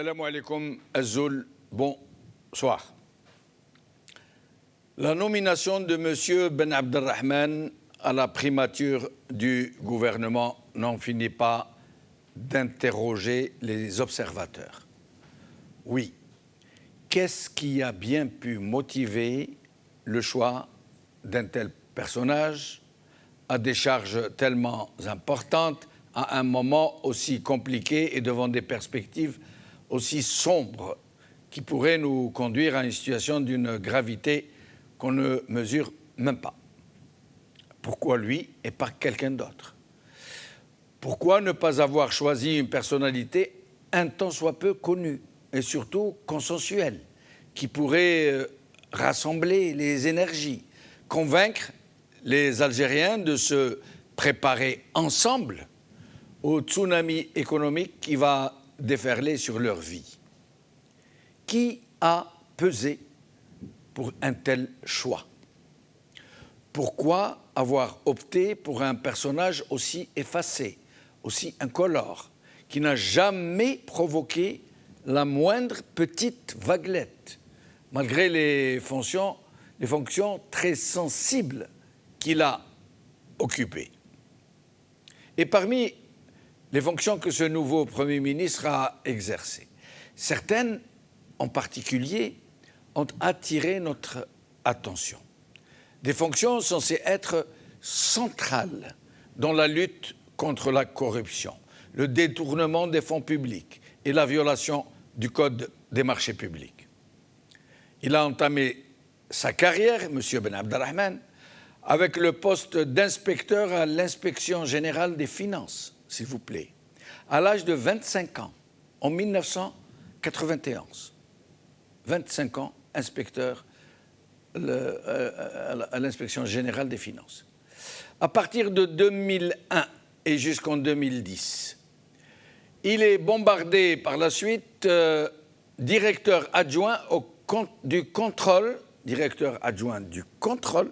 Salam alaikum, Azul, bonsoir. La nomination de M. Ben Abdelrahman à la primature du gouvernement n'en finit pas d'interroger les observateurs. Oui, qu'est-ce qui a bien pu motiver le choix d'un tel personnage à des charges tellement importantes à un moment aussi compliqué et devant des perspectives aussi sombres qui pourraient nous conduire à une situation d'une gravité qu'on ne mesure même pas? Pourquoi lui et pas quelqu'un d'autre? Pourquoi ne pas avoir choisi une personnalité un tant soit peu connue et surtout consensuelle, qui pourrait rassembler les énergies, convaincre les Algériens de se préparer ensemble au tsunami économique qui va déferler sur leur vie? Qui a pesé pour un tel choix? Pourquoi avoir opté pour un personnage aussi effacé, aussi incolore, qui n'a jamais provoqué la moindre petite vaguelette, malgré les fonctions très sensibles qu'il a occupées? Et parmi les fonctions que ce nouveau Premier ministre a exercées, certaines en particulier ont attiré notre attention. Des fonctions censées être centrales dans la lutte contre la corruption, le détournement des fonds publics et la violation du Code des marchés publics. Il a entamé sa carrière, M. Ben Abdelrahman, avec le poste d'inspecteur à l'inspection générale des finances, s'il vous plaît, à l'âge de 25 ans, en 1991. 25 ans, inspecteur à l'inspection générale des finances. À partir de 2001 et jusqu'en 2010, il est bombardé par la suite directeur adjoint du contrôle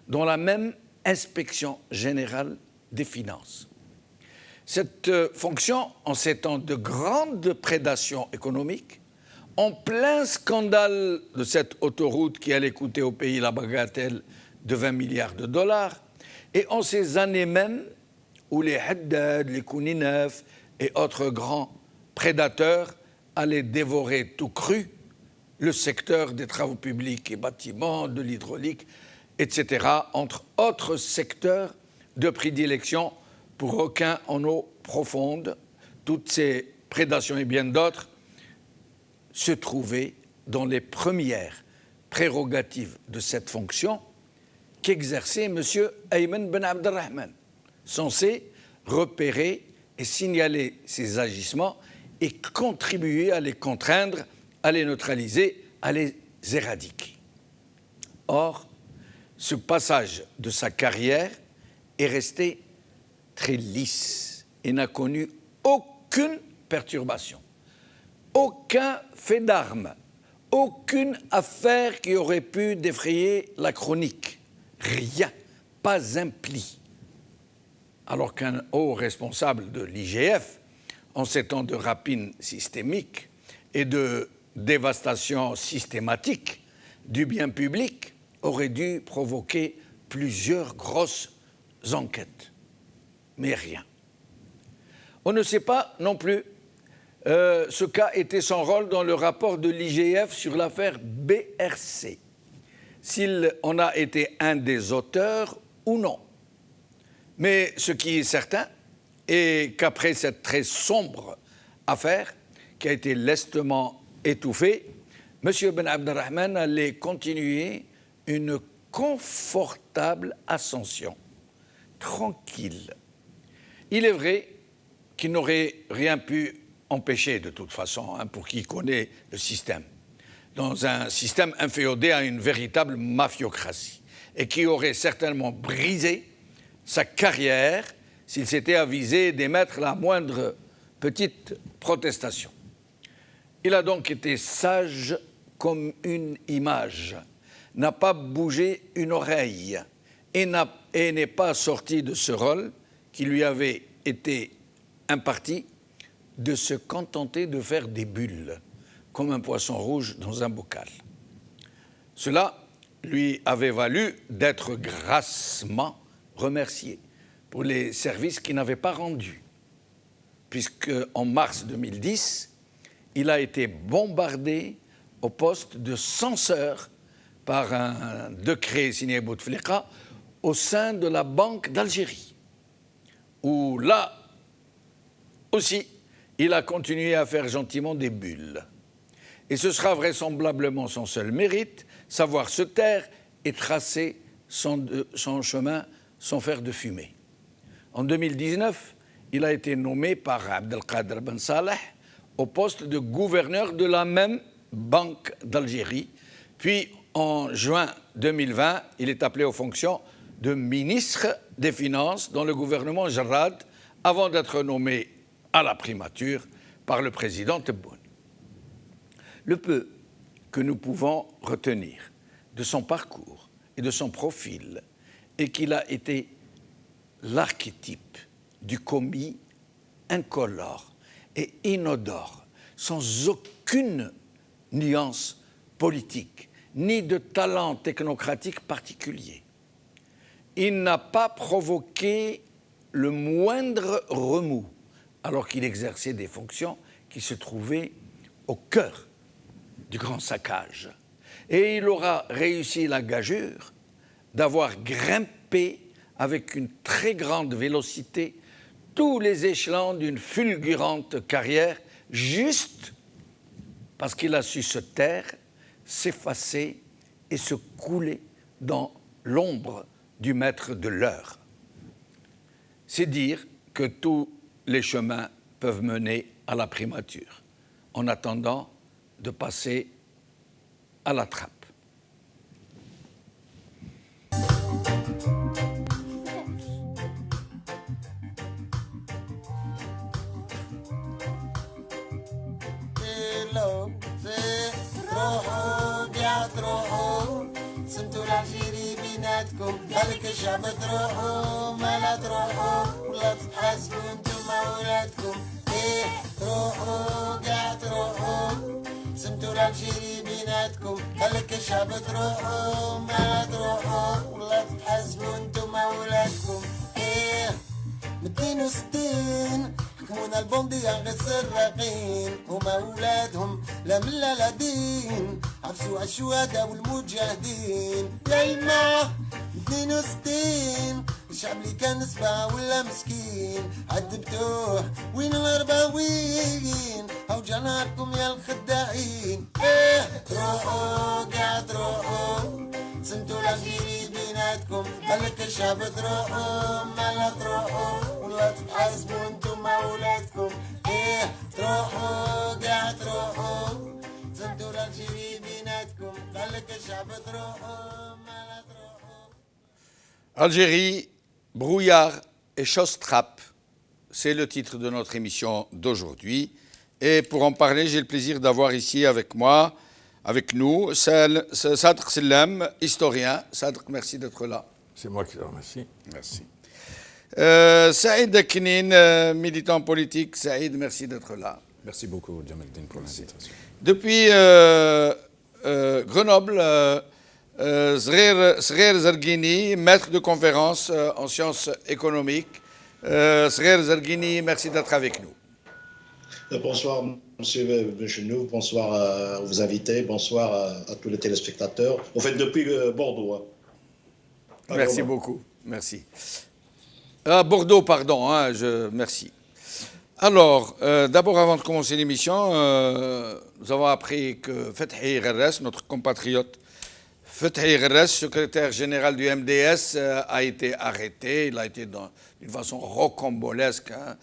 dans la même inspection générale des finances. Cette fonction, en ces temps de grande prédation économique, en plein scandale de cette autoroute qui allait coûter au pays la bagatelle de 20 milliards de dollars, et en ces années même où les Haddad, les Kouninef et autres grands prédateurs allaient dévorer tout cru le secteur des travaux publics et bâtiments, de l'hydraulique, etc., entre autres secteurs de prédilection pour requins en eau profonde. Toutes ces prédations et bien d'autres se trouvaient dans les premières prérogatives de cette fonction qu'exerçait M. Ayman Ben Abdelrahman, censé repérer et signaler ces agissements et contribuer à les contraindre, à les neutraliser, à les éradiquer. Or, ce passage de sa carrière est resté très lisse et n'a connu aucune perturbation, aucun fait d'armes, aucune affaire qui aurait pu défrayer la chronique. Rien, pas un pli. Alors qu'un haut responsable de l'IGF, en ces temps de rapine systémique et de dévastation systématique du bien public, aurait dû provoquer plusieurs grosses enquêtes. Mais rien. On ne sait pas non plus ce qu'a été son rôle dans le rapport de l'IGF sur l'affaire BRC, s'il en a été un des auteurs ou non. Mais ce qui est certain est qu'après cette très sombre affaire, qui a été lestement étouffée, M. Ben Abdelrahman allait continuer une confortable ascension, tranquille. Il est vrai qu'il n'aurait rien pu empêcher de toute façon, pour qui connaît le système, dans un système inféodé à une véritable mafiocratie, et qui aurait certainement brisé sa carrière s'il s'était avisé d'émettre la moindre petite protestation. Il a donc été sage comme une image, n'a pas bougé une oreille et n'est pas sorti de ce rôle qui lui avait été imparti de se contenter de faire des bulles, comme un poisson rouge dans un bocal. Cela lui avait valu d'être grassement remercié pour les services qu'il n'avait pas rendus, puisqu'en mars 2010, il a été bombardé au poste de censeur par un décret signé Bouteflika au sein de la Banque d'Algérie, où là aussi, il a continué à faire gentiment des bulles. Et ce sera vraisemblablement son seul mérite, savoir se taire et tracer son chemin sans faire de fumée. En 2019, il a été nommé par Abdelkader Ben Saleh au poste de gouverneur de la même Banque d'Algérie. Puis, en juin 2020, il est appelé aux fonctions de ministre des Finances dans le gouvernement Jarrad, avant d'être nommé à la primature par le président Tebboune. Le peu que nous pouvons retenir de son parcours et de son profil est qu'il a été l'archétype du commis incolore et inodore, sans aucune nuance politique, ni de talent technocratique particulier. Il n'a pas provoqué le moindre remous alors qu'il exerçait des fonctions qui se trouvaient au cœur du grand saccage. Et il aura réussi la gageure d'avoir grimpé avec une très grande vélocité tous les échelons d'une fulgurante carrière, juste parce qu'il a su se taire, s'effacer et se couler dans l'ombre du maître de l'heure. C'est dire que tous les chemins peuvent mener à la primature, en attendant de passer à la trappe. خليك الشعب تروحوا ما لا تروحوا ولا تتحاسبوا انتم اولادكم ايه تروحوا قاعد تروحوا سمتوا العشيري بيناتكم خليك الشعب تروحوا ما لا تروحوا ولا تتحاسبوا انتم اولادكم ايه 260 حكمونا البوندية غير السراقين هما ولادهم لا من لا دين عفسوا الشهداء والمجاهدين يا جماعة 62 الشعب اللي كان سبعة ولا مسكين عذبتوه وين الغرباويين اوجعنا لكم يا الخداعين ايه تروحوا قاعد تروحوا سمتوا العشيري بيناتكم خليك الشعب تروحوا ما لا تروحوا ولا تتحاسبوا انتم اولادكم ايه تروحوا قاعد تروحوا سمتوا العشيري بيناتكم خليك الشعب تروحوا ما لا تروحوا. Algérie, brouillard et chose-trappe, c'est le titre de notre émission d'aujourd'hui. Et pour en parler, j'ai le plaisir d'avoir ici avec moi, avec nous, Sadr Sellem, historien. Sadr, merci d'être là. C'est moi qui te remercie. Merci. Saïd Aknin, militant politique. Saïd, merci d'être là. Merci beaucoup, Jamaldine, pour l'invitation. Depuis Grenoble, Srer Zarghini, maître de conférence en sciences économiques. Srer Zarghini, merci d'être avec nous. Bonsoir, monsieur Bechenou, bonsoir à vos invités, bonsoir à tous les téléspectateurs. En fait, depuis Bordeaux. Hein. Merci beaucoup, merci. Bordeaux, pardon, hein, merci. Alors, d'abord, avant de commencer l'émission, nous avons appris que Fethi Gherres, notre compatriote, Fethi Gherres, secrétaire général du MDS, a été arrêté. Il a été d'une façon rocambolesque, hein,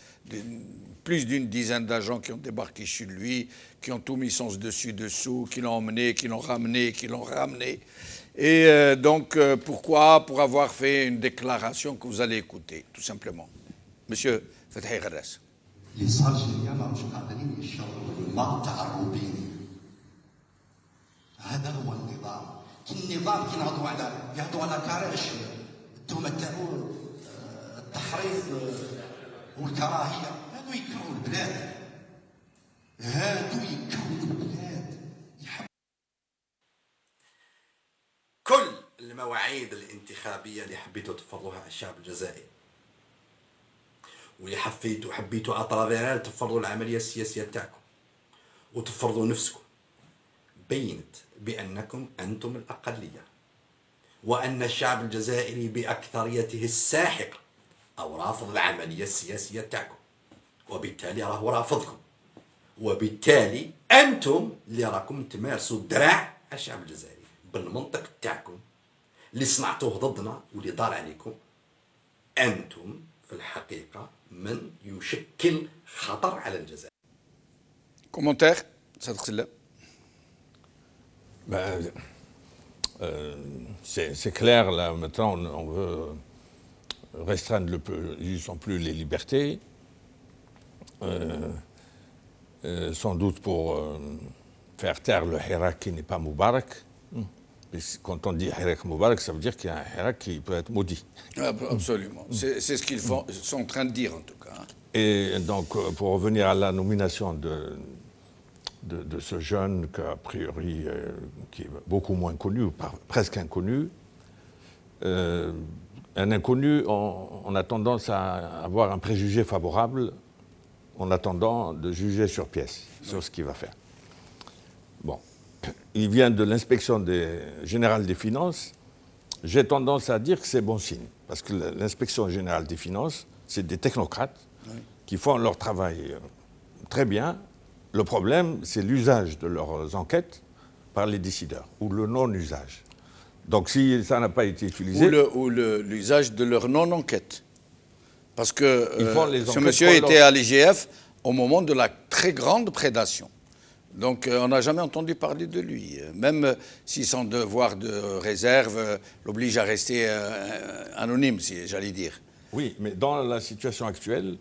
plus d'une dizaine d'agents qui ont débarqué chez lui, qui ont tout mis sens dessus-dessous, qui l'ont emmené, qui l'ont ramené, qui l'ont ramené. Et donc, pourquoi? Pour avoir fait une déclaration que vous allez écouter, tout simplement. Monsieur Fethi Gherres. Les Algériens مش قادرين يشربوا الماء تاع الروبيني. هذا هو النظام. كي النظام كي يهضوا على كراش التهمة تاعو التحريض والكراهية هذو يكرهوا البلاد هادو يكونوا البلاد. كل المواعيد الانتخابية اللي حبيتوا تفرضوها على الشعب الجزائري واللي حبيتوا أطرافيرها تفرضوا العملية السياسية تاعكم وتفرضوا نفسكم بينت بأنكم أنتم الأقلية وأن الشعب الجزائري بأكثريته الساحقة أو رافض العملية السياسية تاعكم، وبالتالي راهو رافضكم، وبالتالي أنتم اللي راكم تمارسوا الدراع على الشعب الجزائري بالمنطق تاعكم اللي صنعتوه ضدنا واللي دار عليكم. أنتم في الحقيقة من يشكل خطر على الجزائر. كومنتير صدق الله. C'est clair, là, maintenant, on veut restreindre disons plus les libertés, sans doute pour faire taire le Hirak qui n'est pas Moubarak. Quand on dit Hirak Moubarak, ça veut dire qu'il y a un Hirak qui peut être maudit. Absolument. C'est ce qu'ils sont en train de dire, en tout cas. Et donc, pour revenir à la nomination de ce jeune, qu'a priori, qui est beaucoup moins connu, ou presque inconnu, un inconnu, on a tendance à avoir un préjugé favorable en attendant de juger sur pièce, sur ce qu'il va faire. Bon, il vient de l'inspection générale des finances. J'ai tendance à dire que c'est bon signe, parce que l'inspection générale des finances, c'est des technocrates qui font leur travail très bien. Le problème, c'est l'usage de leurs enquêtes par les décideurs, ou le non-usage. Donc si ça n'a pas été utilisé... Ou l'usage de leur non-enquête. Parce que ce monsieur était à l'IGF au moment de la très grande prédation. Donc on n'a jamais entendu parler de lui. Même si son devoir de réserve l'oblige à rester anonyme, si j'allais dire. Oui, mais dans la situation actuelle,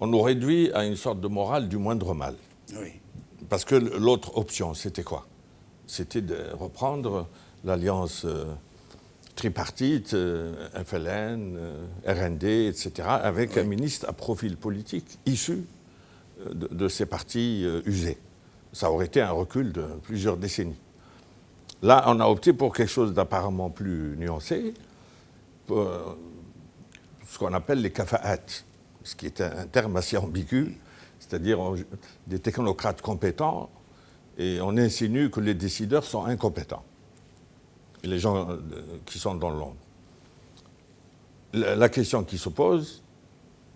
on nous réduit à une sorte de morale du moindre mal. Oui. Parce que l'autre option, c'était quoi? C'était de reprendre l'alliance tripartite, FLN, RND, etc., avec un ministre à profil politique issu de ces partis usés. Ça aurait été un recul de plusieurs décennies. Là, on a opté pour quelque chose d'apparemment plus nuancé, ce qu'on appelle les kafa'at, ce qui est un terme assez ambigu, c'est-à-dire des technocrates compétents, et on insinue que les décideurs sont incompétents, et les gens qui sont dans l'ombre. La question qui se pose,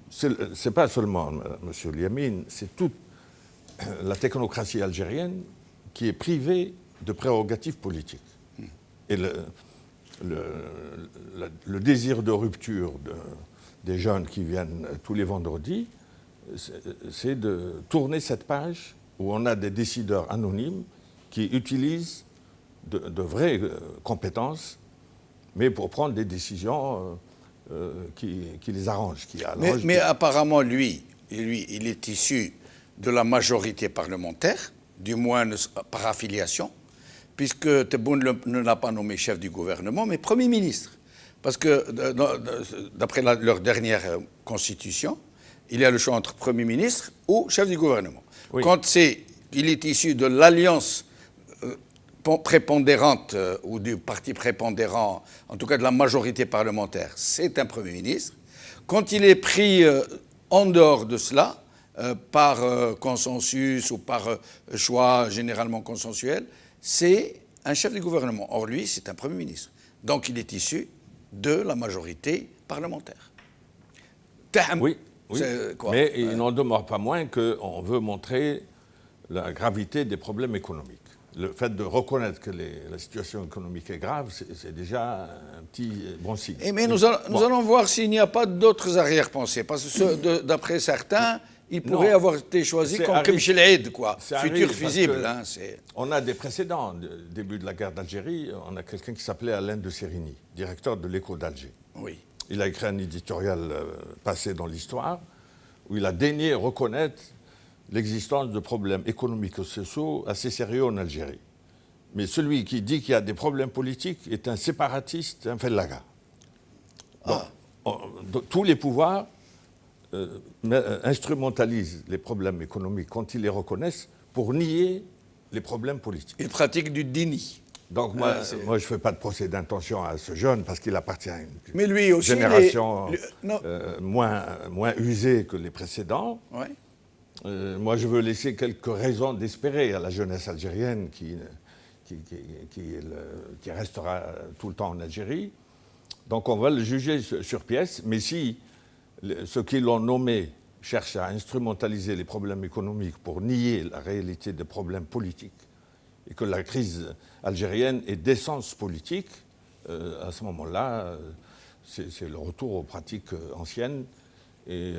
c'est pas seulement M. Liamine, c'est toute la technocratie algérienne qui est privée de prérogatives politiques. Et le désir de rupture des jeunes qui viennent tous les vendredis, c'est de tourner cette page où on a des décideurs anonymes qui utilisent de vraies compétences, mais pour prendre des décisions qui les arrangent. Mais apparemment, lui, il est issu de la majorité parlementaire, du moins par affiliation, puisque Tebboune ne l'a pas nommé chef du gouvernement, mais Premier ministre. Parce que, d'après leur dernière constitution, il y a le choix entre Premier ministre ou chef du gouvernement. Oui. Quand il est issu de l'alliance prépondérante ou du parti prépondérant, en tout cas de la majorité parlementaire, c'est un Premier ministre. Quand il est pris en dehors de cela, par consensus ou par choix généralement consensuel, c'est un chef du gouvernement. Or, lui, c'est un Premier ministre. Donc, il est issu de la majorité parlementaire. Oui. Oui, mais il n'en demeure pas moins qu'on veut montrer la gravité des problèmes économiques. Le fait de reconnaître que la situation économique est grave, c'est déjà un petit bon signe. Mais nous allons voir s'il n'y a pas d'autres arrière-pensées. Parce que d'après certains, il pourrait avoir été choisi comme Kemchel Aid, quoi, futur fusible. On a des précédents. Au début de la guerre d'Algérie, on a quelqu'un qui s'appelait Alain de Sérigny, directeur de l'Écho d'Alger. Oui. Il a écrit un éditorial passé dans l'histoire où il a daigné reconnaître l'existence de problèmes économiques et sociaux assez sérieux en Algérie. Mais celui qui dit qu'il y a des problèmes politiques est un séparatiste, un fellaga. Tous les pouvoirs instrumentalisent les problèmes économiques quand ils les reconnaissent pour nier les problèmes politiques. Il pratique du déni. Donc moi je ne fais pas de procès d'intention à ce jeune parce qu'il appartient à une Mais lui aussi, génération moins usée que les précédents. Ouais. Moi je veux laisser quelques raisons d'espérer à la jeunesse algérienne qui restera tout le temps en Algérie. Donc on va le juger sur pièce, mais si ceux qui l'ont nommé cherchent à instrumentaliser les problèmes économiques pour nier la réalité des problèmes politiques, et que la crise algérienne est d'essence politique, à ce moment-là, c'est le retour aux pratiques anciennes et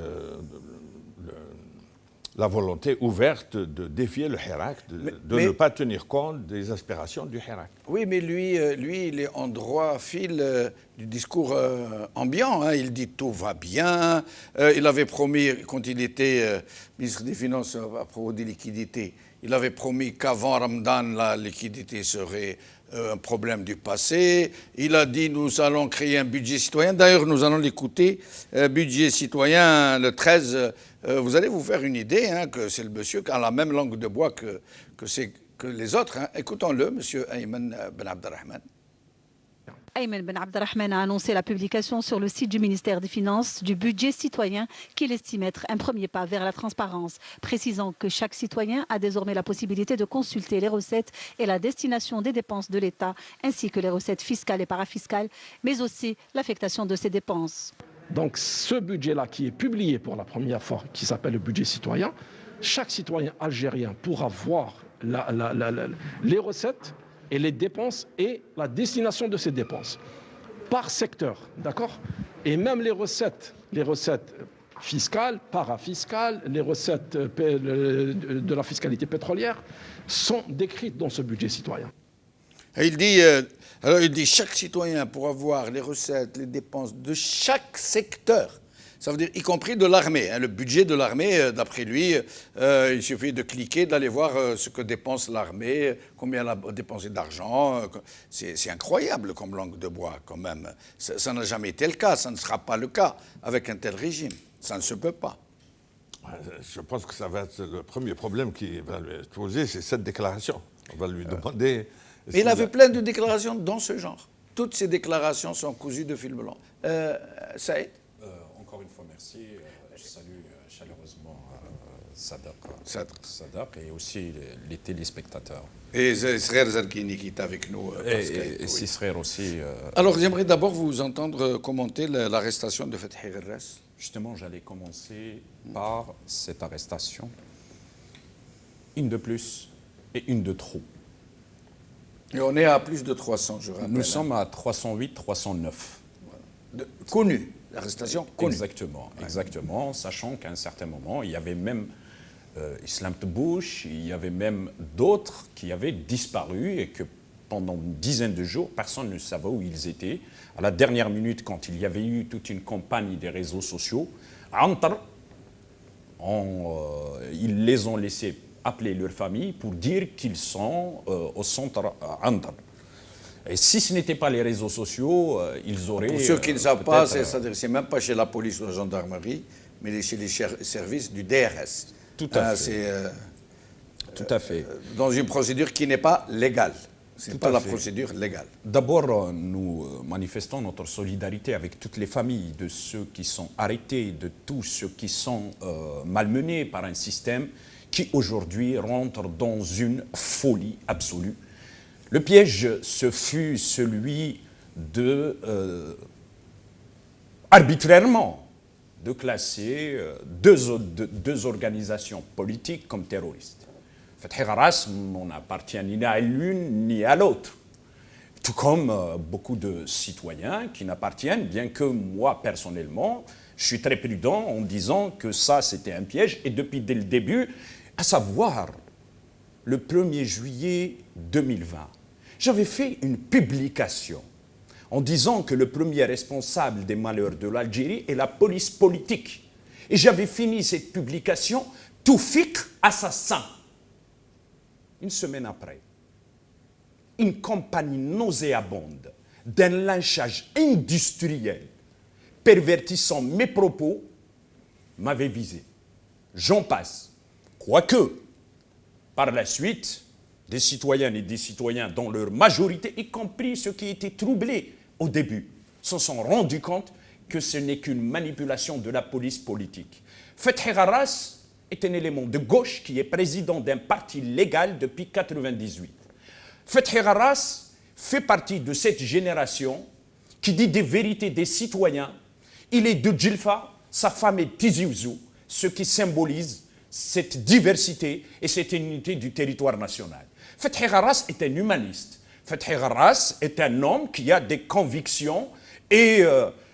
la volonté ouverte de défier le Hirak, de ne pas tenir compte des aspirations du Hirak. Oui, mais lui, il est en droit fil du discours ambiant. Hein. Il dit tout va bien. Il avait promis, quand il était ministre des Finances à propos des liquidités, il avait promis qu'avant Ramadan, la liquidité serait un problème du passé. Il a dit nous allons créer un budget citoyen. D'ailleurs, nous allons l'écouter. Budget citoyen, le 13. Vous allez vous faire une idée que c'est le monsieur qui a la même langue de bois que les autres. Hein. Écoutons-le, monsieur Ayman Ben Abdelrahman. Ayman Ben Abdelrahman a annoncé la publication sur le site du ministère des Finances du budget citoyen qu'il estime être un premier pas vers la transparence, précisant que chaque citoyen a désormais la possibilité de consulter les recettes et la destination des dépenses de l'État, ainsi que les recettes fiscales et parafiscales, mais aussi l'affectation de ces dépenses. Donc ce budget-là qui est publié pour la première fois, qui s'appelle le budget citoyen, chaque citoyen algérien pourra voir les recettes et les dépenses et la destination de ces dépenses par secteur, d'accord? Et même les recettes fiscales, parafiscales, les recettes de la fiscalité pétrolière sont décrites dans ce budget citoyen. Et il dit chaque citoyen pourra voir les recettes, les dépenses de chaque secteur. Ça veut dire y compris de l'armée. Hein. Le budget de l'armée, d'après lui, il suffit de cliquer, d'aller voir ce que dépense l'armée, combien elle a dépensé d'argent. C'est incroyable comme langue de bois, quand même. Ça n'a jamais été le cas, ça ne sera pas le cas avec un tel régime. Ça ne se peut pas. Je pense que ça va être le premier problème qui va lui être posé, c'est cette déclaration. On va lui demander... Mais il avait plein de déclarations dans ce genre. Toutes ces déclarations sont cousues de fil blanc. Saïd ? Encore une fois, merci. Je salue chaleureusement Sadak et aussi les téléspectateurs. Et Israël Zarkini qui est avec nous. Et Sisrer aussi. Alors, j'aimerais d'abord vous entendre commenter l'arrestation de Fethi Guerres. Justement, j'allais commencer par cette arrestation. Une de plus et une de trop. Et on est à plus de 300, je rappelle. Nous sommes à 308, 309. Voilà. Connu, l'arrestation connue. Exactement, sachant qu'à un certain moment, il y avait même Islam Tebouch, il y avait même d'autres qui avaient disparu et que pendant une dizaine de jours, personne ne savait où ils étaient. À la dernière minute, quand il y avait eu toute une campagne des réseaux sociaux, ils les ont laissés appeler leur famille pour dire qu'ils sont au centre Andar. Et si ce n'était pas les réseaux sociaux, ils auraient... Pour ceux qui ne savent pas, c'est même pas chez la police ou la gendarmerie, mais chez les services du DRS. Tout à fait. Tout à fait. Dans une procédure qui n'est pas légale. Ce n'est pas la procédure légale. D'abord, nous manifestons notre solidarité avec toutes les familles de ceux qui sont arrêtés, de tous ceux qui sont malmenés par un système qui aujourd'hui rentre dans une folie absolue. Le piège, ce fut celui de, arbitrairement, de classer deux organisations politiques comme terroristes. Fethi Guerres n'appartient ni à l'une ni à l'autre. Tout comme beaucoup de citoyens qui n'appartiennent, bien que moi, personnellement, je suis très prudent en disant que ça, c'était un piège. Et depuis dès le début, à savoir le 1er juillet 2020, j'avais fait une publication en disant que le premier responsable des malheurs de l'Algérie est la police politique. Et j'avais fini cette publication « Toufik assassin ». Une semaine après, une campagne nauséabonde d'un lynchage industriel pervertissant mes propos m'avait visé. J'en passe. Quoique, par la suite, des citoyennes et des citoyens, dans leur majorité, y compris ceux qui étaient troublés au début, se sont rendus compte que ce n'est qu'une manipulation de la police politique. Fethi Gharras est un élément de gauche qui est président d'un parti légal depuis 1998. Fethi Gharras fait partie de cette génération qui dit des vérités des citoyens. Il est de Djilfa, sa femme est Tizi Ouzou, ce qui symbolise cette diversité et cette unité du territoire national. Fethi Gharras est un humaniste. Fethi Gharras est un homme qui a des convictions et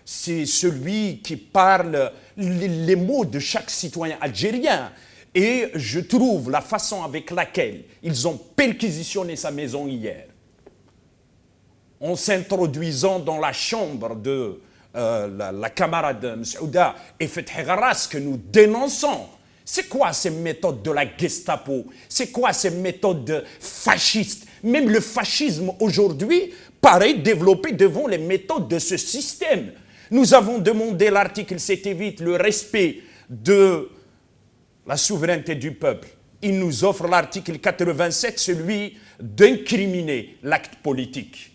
c'est celui qui parle les mots de chaque citoyen algérien. Et je trouve la façon avec laquelle ils ont perquisitionné sa maison hier, en s'introduisant dans la chambre de la camarade Msouda et Fethi Gharras que nous dénonçons. C'est quoi ces méthodes de la Gestapo? C'est quoi ces méthodes fascistes? Même le fascisme aujourd'hui paraît développé devant les méthodes de ce système. Nous avons demandé l'article 7 le respect de la souveraineté du peuple. Il nous offre l'article 87, celui d'incriminer l'acte politique.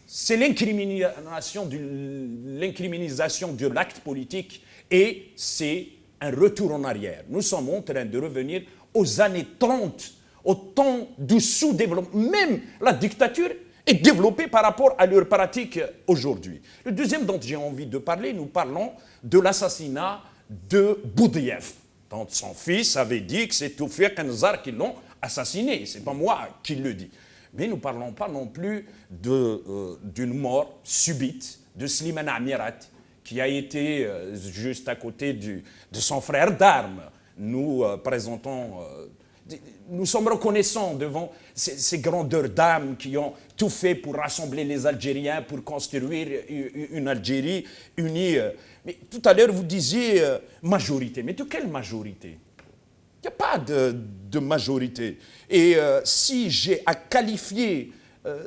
C'est l'incrimination de l'acte politique et c'est un retour en arrière. Nous sommes en train de revenir aux années 30, au temps du sous-développement. Même la dictature est développée par rapport à leurs pratiques aujourd'hui. Le deuxième dont j'ai envie de parler, nous parlons de l'assassinat de Boudiaf, dont son fils avait dit que c'est Toufik Nzar qui l'ont assassiné. Ce n'est pas moi qui le dis. Mais nous ne parlons pas non plus d'une mort subite de Slimane Amirat, qui a été juste à côté de son frère d'armes. Nous nous sommes reconnaissants devant ces grandeurs d'âme qui ont tout fait pour rassembler les Algériens, pour construire une Algérie unie. Mais tout à l'heure, vous disiez majorité. Mais de quelle majorité? Il n'y a pas de majorité. Et si j'ai à qualifier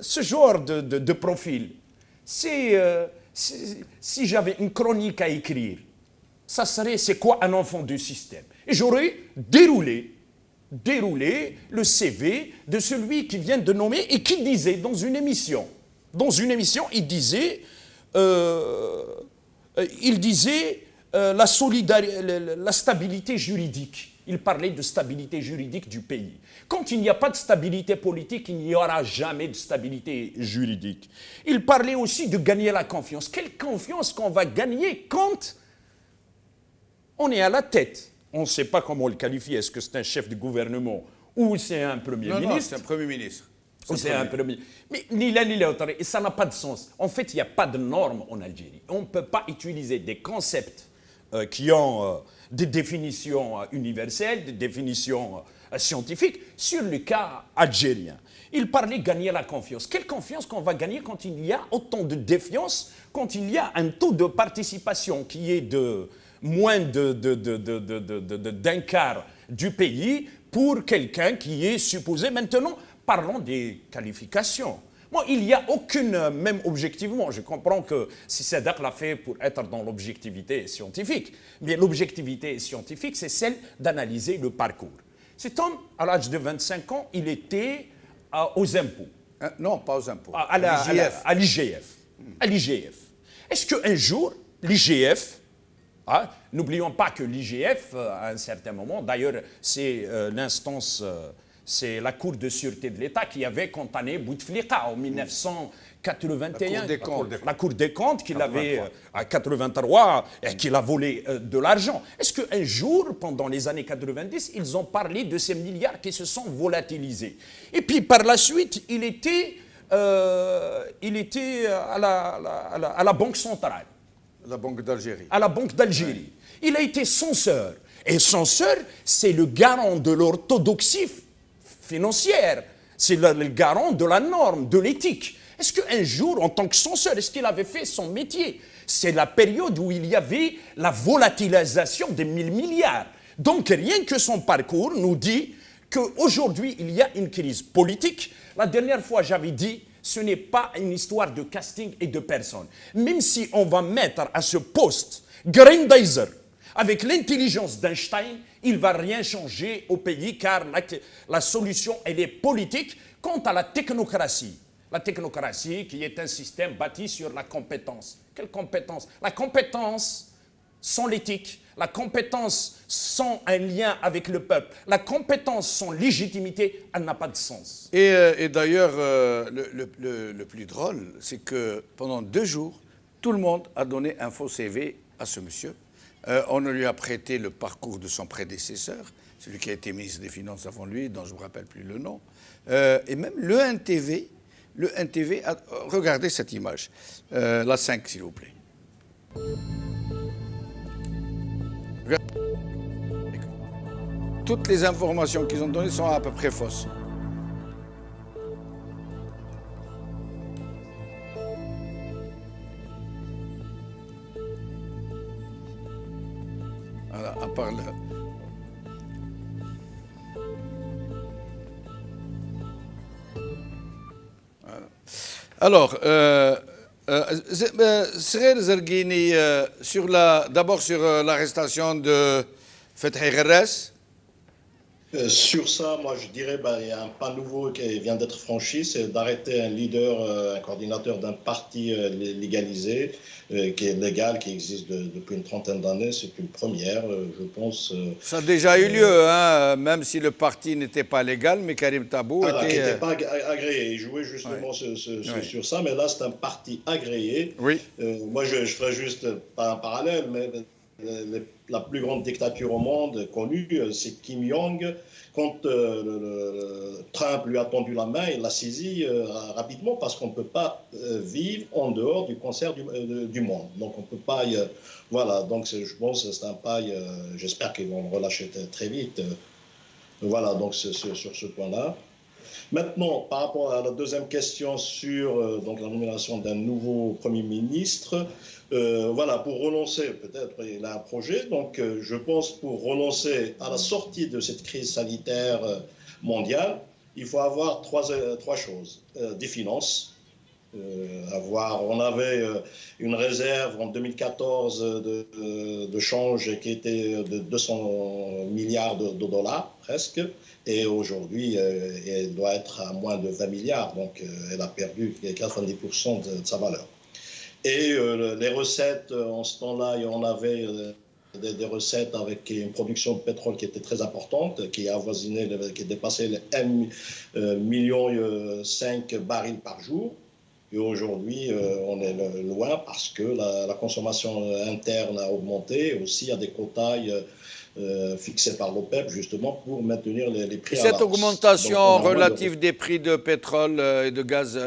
ce genre de profil, si j'avais une chronique à écrire, ça serait c'est quoi un enfant du système? Et j'aurais déroulé le CV de celui qui vient de nommer et qui disait dans une émission, il disait la stabilité juridique. Il parlait de stabilité juridique du pays. Quand il n'y a pas de stabilité politique, il n'y aura jamais de stabilité juridique. Il parlait aussi de gagner la confiance. Quelle confiance qu'on va gagner quand on est à la tête? On ne sait pas comment le qualifier. Est-ce que c'est un chef de gouvernement ou c'est un premier ministre? Non, c'est un premier ministre. C'est un premier. Mais ni l'un ni l'autre. Et ça n'a pas de sens. En fait, il n'y a pas de normes en Algérie. On ne peut pas utiliser des concepts qui ont des définitions universelles, des définitions scientifiques sur le cas algérien. Il parlait de gagner la confiance. Quelle confiance qu'on va gagner quand il y a autant de défiance, quand il y a un taux de participation qui est de moins d'un quart du pays pour quelqu'un qui est supposé. Maintenant, parlons des qualifications. Moi, il n'y a aucune, même objectivement, je comprends que si Sadak l'a fait pour être dans l'objectivité scientifique, mais l'objectivité scientifique, c'est celle d'analyser le parcours. Cet homme, à l'âge de 25 ans, il était aux impôts. Non, pas aux impôts. À l'IGF. Est-ce qu'un jour, l'IGF, n'oublions pas que l'IGF, à un certain moment, d'ailleurs, c'est l'instance... c'est la Cour de sûreté de l'État qui avait condamné Bouteflika en 1981. La Cour des comptes qu'il avait à 83 et qu'il a volé de l'argent. Est-ce qu'un jour, pendant les années 90, ils ont parlé de ces milliards qui se sont volatilisés? Et puis par la suite, il était à la Banque centrale. La Banque d'Algérie. À la Banque d'Algérie. Ouais. Il a été censeur. Et censeur, c'est le garant de l'orthodoxie financière. C'est le garant de la norme, de l'éthique. Est-ce qu'un jour, en tant que censeur, est-ce qu'il avait fait son métier? C'est la période où il y avait la volatilisation des 1000 milliards. Donc rien que son parcours nous dit qu'aujourd'hui, il y a une crise politique. La dernière fois, j'avais dit, ce n'est pas une histoire de casting et de personnes. Même si on va mettre à ce poste Grendizer, Avec l'intelligence d'Einstein, il ne va rien changer au pays car la solution, elle est politique. Quant à la technocratie qui est un système bâti sur la compétence. Quelle compétence? La compétence sans l'éthique, la compétence sans un lien avec le peuple, la compétence sans légitimité, elle n'a pas de sens. Et d'ailleurs, le plus drôle, c'est que pendant 2 jours, tout le monde a donné un faux CV à ce monsieur. On lui a prêté le parcours de son prédécesseur, celui qui a été ministre des Finances avant lui, dont je ne me rappelle plus le nom. Et même le NTV a... Regardez cette image. La 5, s'il vous plaît. Toutes les informations qu'ils ont données sont à peu près fausses. Voilà, à part le... Voilà. Alors, Srel Zerguini, d'abord sur l'arrestation de Fethi Gherres. Sur ça, moi je dirais il y a un pas nouveau qui vient d'être franchi, c'est d'arrêter un leader, un coordinateur d'un parti légalisé, qui est légal, qui existe depuis une trentaine d'années. C'est une première, je pense. Ça a déjà eu lieu, hein, même si le parti n'était pas légal, mais Karim Tabou était... Qui n'était pas agréé. Il jouait justement sur ça, mais là c'est un parti agréé. Oui. Moi je ferais juste pas un parallèle, mais la plus grande dictature au monde connue, c'est Kim Jong. Quand Trump lui a tendu la main, il l'a saisi rapidement parce qu'on ne peut pas vivre en dehors du concert du monde. Donc on ne peut pas... voilà, donc je pense que c'est un pas... J'espère qu'ils vont le relâcher très vite. Voilà, donc sur ce point-là. Maintenant, par rapport à la deuxième question sur donc la nomination d'un nouveau Premier ministre, voilà, pour relancer, peut-être il a un projet, donc je pense pour relancer à la sortie de cette crise sanitaire mondiale, il faut avoir trois choses. Des finances, on avait une réserve en 2014 de change qui était de 200 milliards de dollars presque, et aujourd'hui elle doit être à moins de 20 milliards, donc elle a perdu 90% de sa valeur. Et les recettes, en ce temps-là, on avait des recettes avec une production de pétrole qui était très importante, qui dépassait les 1,5 million barils par jour. Et aujourd'hui, on est loin parce que la consommation interne a augmenté. Aussi, il y a des quotas fixés par l'OPEP, justement, pour maintenir les prix à la hausse. Cette augmentation relative des prix de pétrole et de gaz,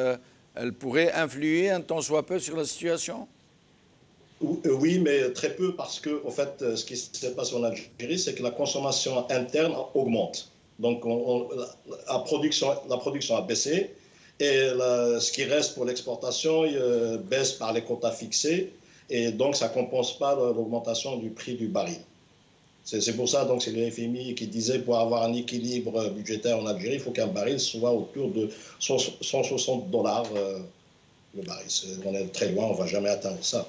elle pourrait influer un tant soit peu sur la situation? Oui, mais très peu, parce que, en fait, ce qui se passe en Algérie, c'est que la consommation interne augmente. Donc, la production a baissé. Et ce qui reste pour l'exportation baisse par les quotas fixés, et donc ça ne compense pas l'augmentation du prix du baril. C'est pour ça, donc c'est le FMI qui disait pour avoir un équilibre budgétaire en Algérie, il faut qu'un baril soit autour de 160 dollars le baril. On est très loin, on ne va jamais atteindre ça.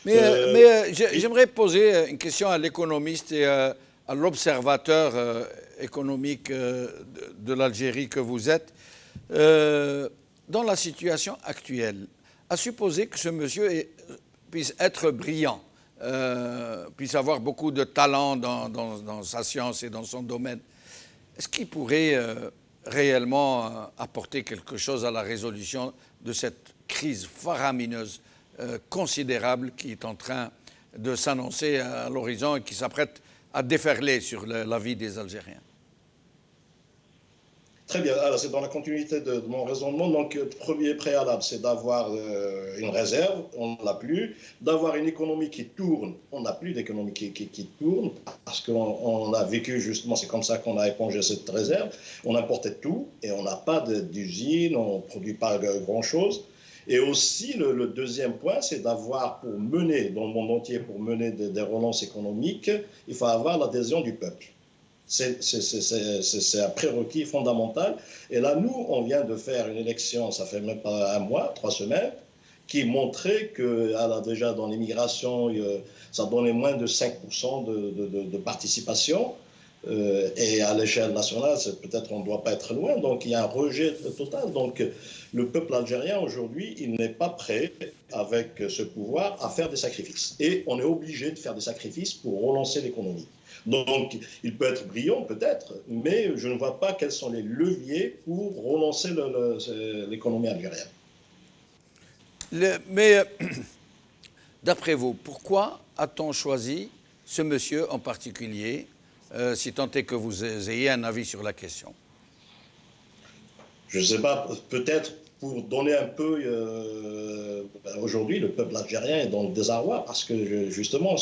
Mais j'aimerais poser une question à l'économiste et à l'observateur économique de l'Algérie que vous êtes. Dans la situation actuelle, à supposer que ce monsieur puisse être brillant, puisse avoir beaucoup de talent dans sa science et dans son domaine, est-ce qu'il pourrait réellement apporter quelque chose à la résolution de cette crise faramineuse, considérable, qui est en train de s'annoncer à l'horizon et qui s'apprête à déferler sur la vie des Algériens? Très bien, alors c'est dans la continuité de mon raisonnement. Donc, le premier préalable, c'est d'avoir une réserve, on ne l'a plus. D'avoir une économie qui tourne, on n'a plus d'économie qui tourne, parce qu'on a vécu justement, c'est comme ça qu'on a épongé cette réserve. On importait tout et on n'a pas d'usine, on ne produit pas grand-chose. Et aussi, le deuxième point, c'est d'avoir, pour mener, dans le monde entier, pour mener des relances économiques, il faut avoir l'adhésion du peuple. C'est un prérequis fondamental. Et là, nous, on vient de faire une élection, ça fait même pas un mois, 3 semaines, qui montrait que déjà dans l'immigration, ça donnait moins de 5% de participation. Et à l'échelle nationale, peut-être on ne doit pas être loin. Donc il y a un rejet total. Donc le peuple algérien aujourd'hui, il n'est pas prêt, avec ce pouvoir, à faire des sacrifices. Et on est obligé de faire des sacrifices pour relancer l'économie. Donc il peut être brillant, peut-être, mais je ne vois pas quels sont les leviers pour relancer l'économie algérienne. Mais d'après vous, pourquoi a-t-on choisi ce monsieur en particulier, si tant est que vous ayez un avis sur la question? Je ne sais pas, peut-être pour donner un peu... aujourd'hui, le peuple algérien est dans le désarroi parce que, justement,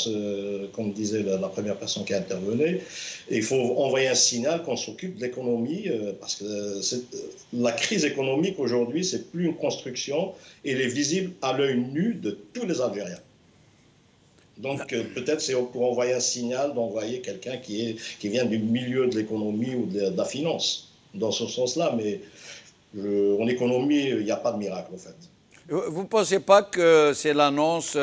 comme disait la première personne qui intervenait, il faut envoyer un signal qu'on s'occupe de l'économie parce que la crise économique aujourd'hui, c'est plus une construction, elle est visible à l'œil nu de tous les Algériens. Donc peut-être c'est pour envoyer un signal d'envoyer quelqu'un qui vient du milieu de l'économie ou de la finance, dans ce sens-là, mais... en économie, il n'y a pas de miracle, en fait. Vous ne pensez pas que c'est l'annonce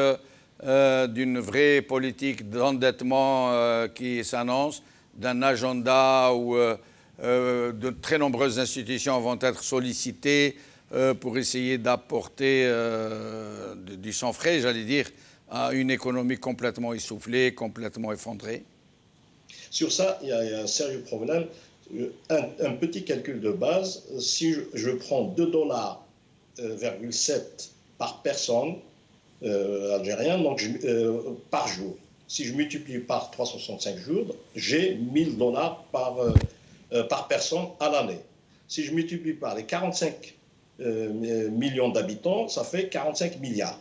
d'une vraie politique d'endettement qui s'annonce, d'un agenda où de très nombreuses institutions vont être sollicitées pour essayer d'apporter du sang frais, j'allais dire, à une économie complètement essoufflée, complètement effondrée? Sur ça, il y a un sérieux problème. Un petit calcul de base, si je prends 2,7 $ par personne algérienne, donc par jour, si je multiplie par 365 jours, j'ai 1 000 $ par personne à l'année. Si je multiplie par les 45 millions d'habitants, ça fait 45 milliards.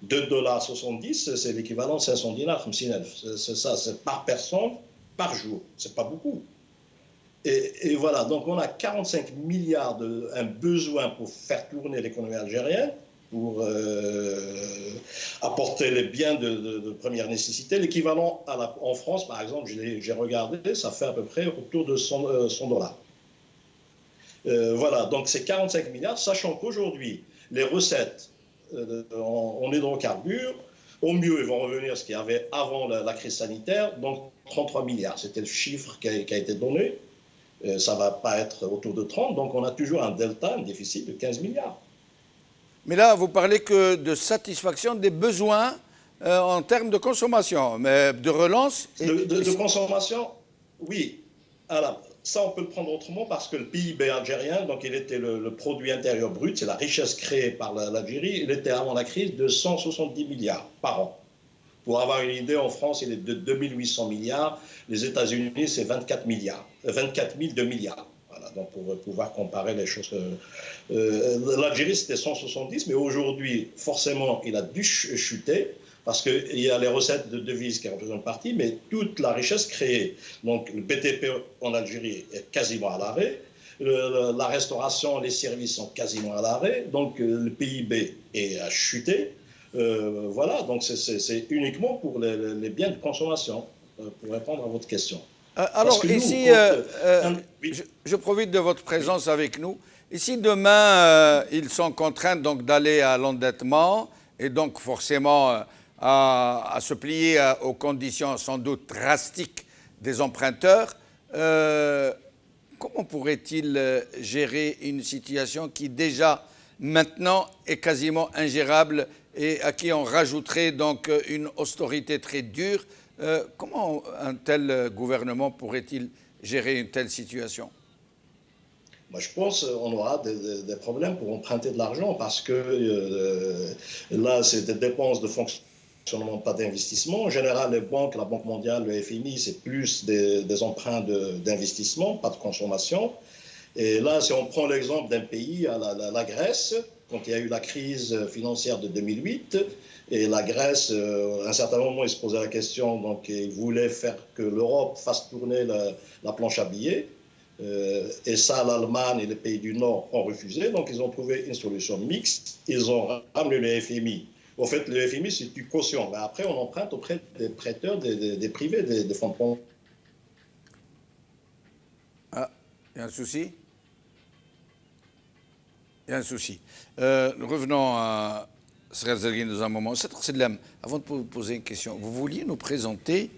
2,70 $, c'est l'équivalent de 500 dinars, c'est ça, c'est par personne, par jour. C'est pas beaucoup. Et voilà, donc on a 45 milliards un besoin pour faire tourner l'économie algérienne, pour apporter les biens de première nécessité. L'équivalent en France, par exemple, j'ai regardé, ça fait à peu près autour de 100 $. Voilà, donc c'est 45 milliards, sachant qu'aujourd'hui, les recettes en hydrocarbures, au mieux, ils vont revenir à ce qu'il y avait avant la crise sanitaire, donc 33 milliards. C'était le chiffre qui a été donné. Ça ne va pas être autour de 30, donc on a toujours un delta, un déficit de 15 milliards. Mais là, vous parlez que de satisfaction des besoins en termes de consommation, mais de relance... De consommation, oui. Alors, ça, on peut le prendre autrement parce que le PIB algérien, donc il était le produit intérieur brut, c'est la richesse créée par l'Algérie, il était avant la crise de 170 milliards par an. Pour avoir une idée, en France, il est de 2800 milliards. Les États-Unis, c'est 24 milliards. 24 002 milliards. Voilà, donc pour pouvoir comparer les choses. L'Algérie, c'était 170, mais aujourd'hui, forcément, il a dû chuter parce qu'il y a les recettes de devises qui représentent une partie, mais toute la richesse créée. Donc le BTP en Algérie est quasiment à l'arrêt. La restauration, les services sont quasiment à l'arrêt. Donc le PIB a chuté. Voilà, donc c'est uniquement pour les biens de consommation, pour répondre à votre question. Alors ici, je profite de votre présence avec nous. Ici, demain, ils sont contraints donc d'aller à l'endettement et donc forcément à se plier aux conditions sans doute drastiques des emprunteurs. Comment pourrait-il gérer une situation qui déjà maintenant est quasiment ingérable et à qui on rajouterait donc une austérité très dure? Comment un tel gouvernement pourrait-il gérer une telle situation? Moi, je pense qu'on aura des problèmes pour emprunter de l'argent parce que là, c'est des dépenses de fonctionnement, pas d'investissement. En général, les banques, la Banque mondiale, le FMI, c'est plus des emprunts d'investissement, pas de consommation. Et là, si on prend l'exemple d'un pays, la Grèce, quand il y a eu la crise financière de 2008, et la Grèce, à un certain moment, ils se posaient la question, donc ils voulaient faire que l'Europe fasse tourner la planche à billets. Et ça, l'Allemagne et les pays du Nord ont refusé, donc ils ont trouvé une solution mixte. Ils ont ramené le FMI. En fait, le FMI, c'est du caution. Mais après, on emprunte auprès des prêteurs, des privés, des fonds de pension. Ah, il y a un souci? Il y a un souci. Revenons à dans un moment. Avant de vous poser une question, vous vouliez nous présenter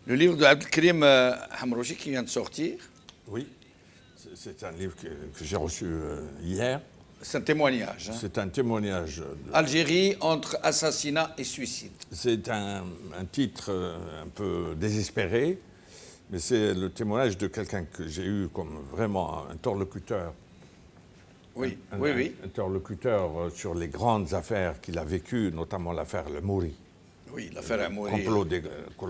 le livre de Abdelkrim Hamrouchi qui vient de sortir? Oui, c'est un livre que j'ai reçu hier. C'est un témoignage. Hein. C'est un témoignage. Algérie entre assassinat et suicide. C'est un titre un peu désespéré, mais c'est le témoignage de quelqu'un que j'ai eu comme vraiment interlocuteur. Oui, un interlocuteur sur les grandes affaires qu'il a vécues, notamment l'affaire Le Mouri. Oui, l'affaire Le Mouri,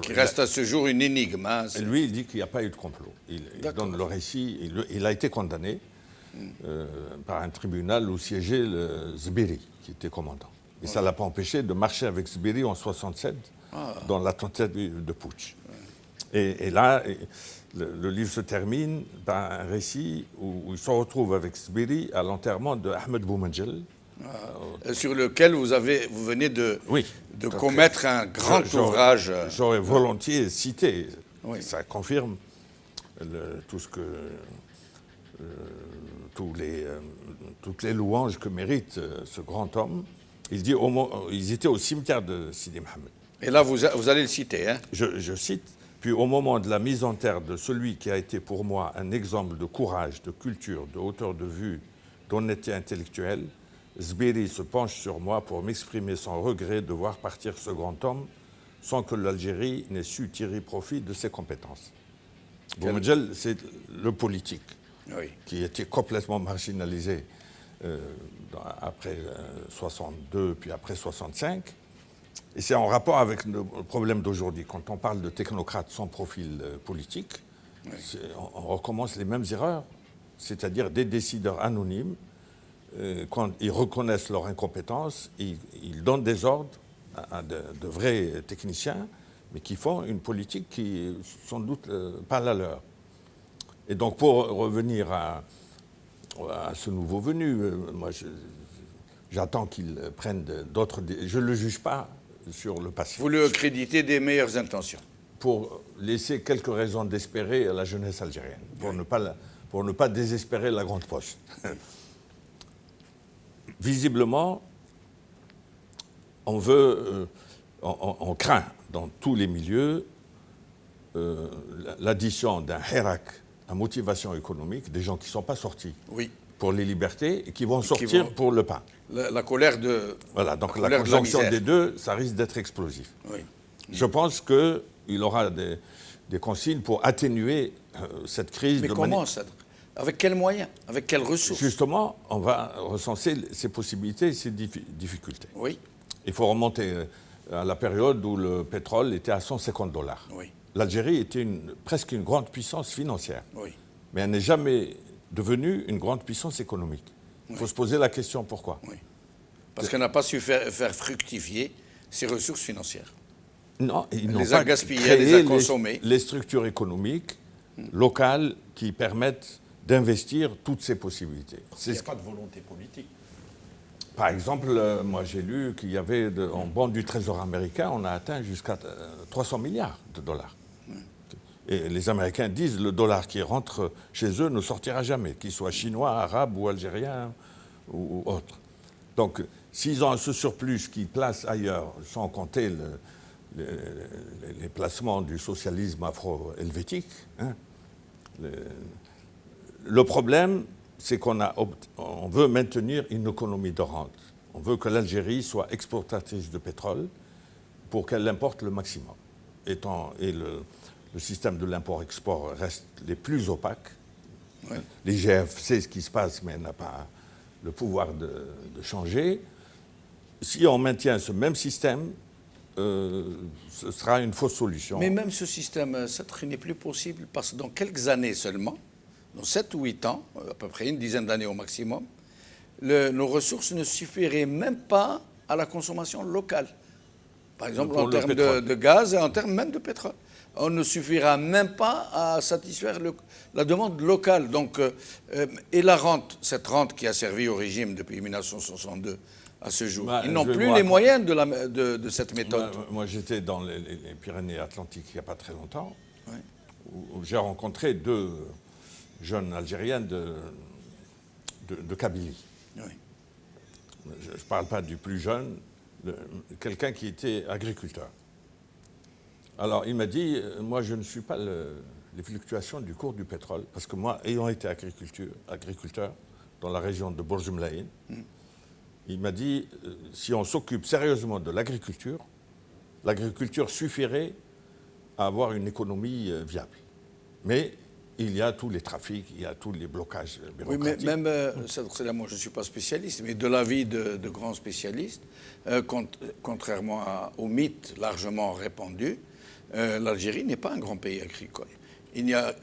qui reste à ce jour une énigme. Hein, et lui, il dit qu'il n'y a pas eu de complot. Il donne le récit. Il a été condamné par un tribunal où siégeait le Zbiri, qui était commandant. Et ça ne l'a pas empêché de marcher avec Zbiri en 1967 dans la tentative de putsch. Et là, le livre se termine par un récit où il se retrouve avec Zbiri à l'enterrement de Ahmed Boumendjel. Sur lequel vous venez de commettre un grand ouvrage. J'aurais volontiers cité. Oui. Ça confirme tout ce que... toutes les louanges que mérite ce grand homme. Il dit, ils étaient au cimetière de Sidi Mohamed. Et là, vous allez le citer. Hein? Je cite. Puis au moment de la mise en terre de celui qui a été pour moi un exemple de courage, de culture, de hauteur de vue, d'honnêteté intellectuelle, Zbiri se penche sur moi pour m'exprimer son regret de voir partir ce grand homme sans que l'Algérie n'ait su tirer profit de ses compétences. Boumendjel, c'est le politique qui était complètement marginalisé après 62, puis après 65. Et c'est en rapport avec le problème d'aujourd'hui. Quand on parle de technocrates sans profil politique, on recommence les mêmes erreurs, c'est-à-dire des décideurs anonymes. Quand ils reconnaissent leur incompétence, ils donnent des ordres à de vrais techniciens, mais qui font une politique qui est sans doute pas la leur. Et donc, pour revenir à ce nouveau venu, moi, j'attends qu'il prenne d'autres... Je ne le juge pas sur le passé. Vous le créditez des meilleures intentions. Pour laisser quelques raisons d'espérer à la jeunesse algérienne, pour ne pas désespérer la grande poste. Visiblement, on craint dans tous les milieux l'addition d'un hirak à motivation économique, des gens qui ne sont pas sortis pour les libertés et qui vont sortir pour le pain. La colère de... Voilà, donc la conjonction des deux, ça risque d'être explosif. Oui. Je pense qu'il aura des consignes pour atténuer cette crise. Mais comment ça? Avec quels moyens? Avec quelles ressources? Justement, on va recenser ces possibilités et ces difficultés. Oui. Il faut remonter à la période où le pétrole était à $150. Oui. L'Algérie était presque une grande puissance financière. Oui. Mais elle n'est jamais devenue une grande puissance économique. Il faut se poser la question pourquoi. Oui. Parce qu'elle n'a pas su faire fructifier ses ressources financières. Non, ils n'ont pas créé les a consommées. Les structures économiques locales qui permettent d'investir toutes ces possibilités. Il n'y a pas de volonté politique. Par exemple, moi j'ai lu qu'il y avait, en bons du Trésor américain, on a atteint jusqu'à 300 milliards de dollars. Et les Américains disent que le dollar qui rentre chez eux ne sortira jamais, qu'il soit chinois, arabe ou algérien ou autre. Donc, s'ils ont ce surplus qu'ils placent ailleurs, sans compter les placements du socialisme afro-helvétique, hein, le problème, c'est qu'on veut maintenir une économie de rente. On veut que l'Algérie soit exportatrice de pétrole pour qu'elle importe le maximum. Et le système de l'import-export reste les plus opaques. Ouais. L'IGF sait ce qui se passe, mais n'a pas le pouvoir de changer. Si on maintient ce même système, ce sera une fausse solution. Mais même ce système, ça n'est plus possible parce que dans quelques années seulement, dans 7 ou 8 ans, à peu près une dizaine d'années au maximum, nos ressources ne suffiraient même pas à la consommation locale. Par exemple, en termes de gaz et en termes même de pétrole. On ne suffira même pas à satisfaire la demande locale. Donc, et la rente, cette rente qui a servi au régime depuis 1962 à ce jour, ils n'ont plus les moyens de cette méthode. Moi, j'étais dans les Pyrénées-Atlantiques il n'y a pas très longtemps, où j'ai rencontré 2 jeunes Algériens de Kabylie. Oui. Je ne parle pas du plus jeune, quelqu'un qui était agriculteur. Alors, il m'a dit, moi, je ne suis pas les fluctuations du cours du pétrole, parce que moi, ayant été agriculteur dans la région de Bourj Mlaïn, il m'a dit, si on s'occupe sérieusement de l'agriculture suffirait à avoir une économie viable. Mais il y a tous les trafics, il y a tous les blocages bureaucratiques. Oui, mais même, moi je ne suis pas spécialiste, mais de l'avis de grands spécialistes, contrairement au mythe largement répandu, l'Algérie n'est pas un grand pays agricole. Il y a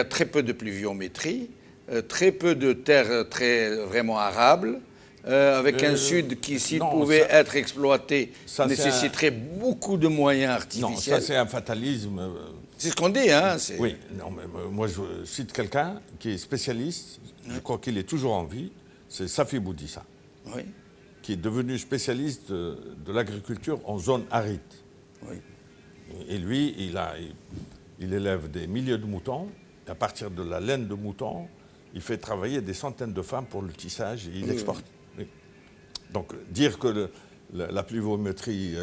très peu de pluviométrie, très peu de terres vraiment arables, avec un sud qui, s'il pouvait être exploité, nécessiterait beaucoup de moyens artificiels. Non, ça c'est un fatalisme. C'est ce qu'on dit, hein. Oui, non, mais moi je cite quelqu'un qui est spécialiste, je crois qu'il est toujours en vie, c'est Safi Boudissa, qui est devenu spécialiste de l'agriculture en zone aride. Oui. Et lui, il élève des milliers de moutons, et à partir de la laine de moutons, il fait travailler des centaines de femmes pour le tissage et il exporte. Oui. Donc dire que la pluviométrie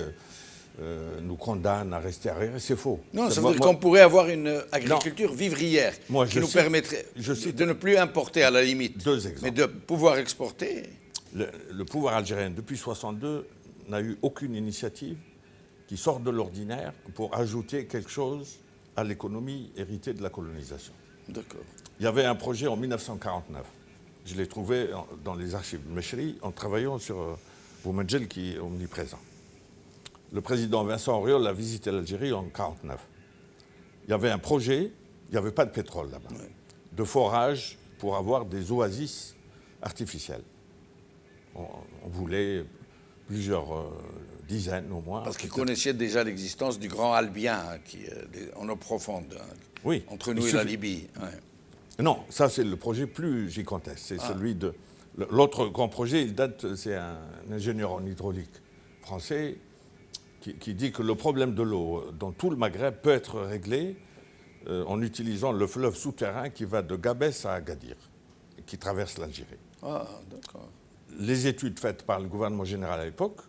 nous condamne à rester arrière, c'est faux. Non, ça veut dire qu'on pourrait avoir une agriculture vivrière qui nous permettrait de ne plus importer à la limite, mais de pouvoir exporter. Le pouvoir algérien, depuis 1962, n'a eu aucune initiative qui sort de l'ordinaire pour ajouter quelque chose à l'économie héritée de la colonisation. D'accord. Il y avait un projet en 1949. Je l'ai trouvé dans les archives de Mechri en travaillant sur Boumedjel qui est omniprésent. Le président Vincent Auriol a visité l'Algérie en 1949. Il y avait un projet, il n'y avait pas de pétrole là-bas, de forage pour avoir des oasis artificielles. On voulait plusieurs dizaines au moins. Parce qu'ils connaissaient déjà l'existence du grand Albien, qui en eau profonde, entre nous et la Libye. Ouais. Non, ça c'est le projet plus gigantesque. C'est celui de... L'autre grand projet, c'est un ingénieur en hydraulique français qui dit que le problème de l'eau dans tout le Maghreb peut être réglé en utilisant le fleuve souterrain qui va de Gabès à Agadir, qui traverse l'Algérie. Ah, d'accord. Les études faites par le gouvernement général à l'époque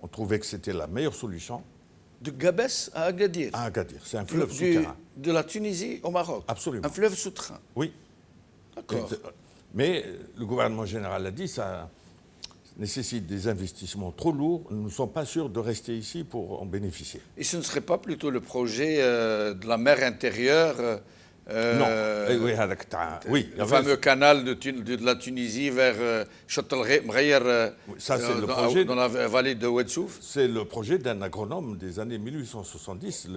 ont trouvé que c'était la meilleure solution. De Gabès à Agadir. À Agadir, c'est un fleuve souterrain. De la Tunisie au Maroc. Absolument. Un fleuve souterrain. Oui. D'accord. Mais le gouvernement général a dit ça nécessite des investissements trop lourds. Nous ne sommes pas sûrs de rester ici pour en bénéficier. Et ce ne serait pas plutôt le projet de la mer intérieure non. Oui, le fameux canal de la Tunisie vers Chott el-Mghayr, dans la vallée de Ouedsouf. C'est le projet d'un agronome des années 1870.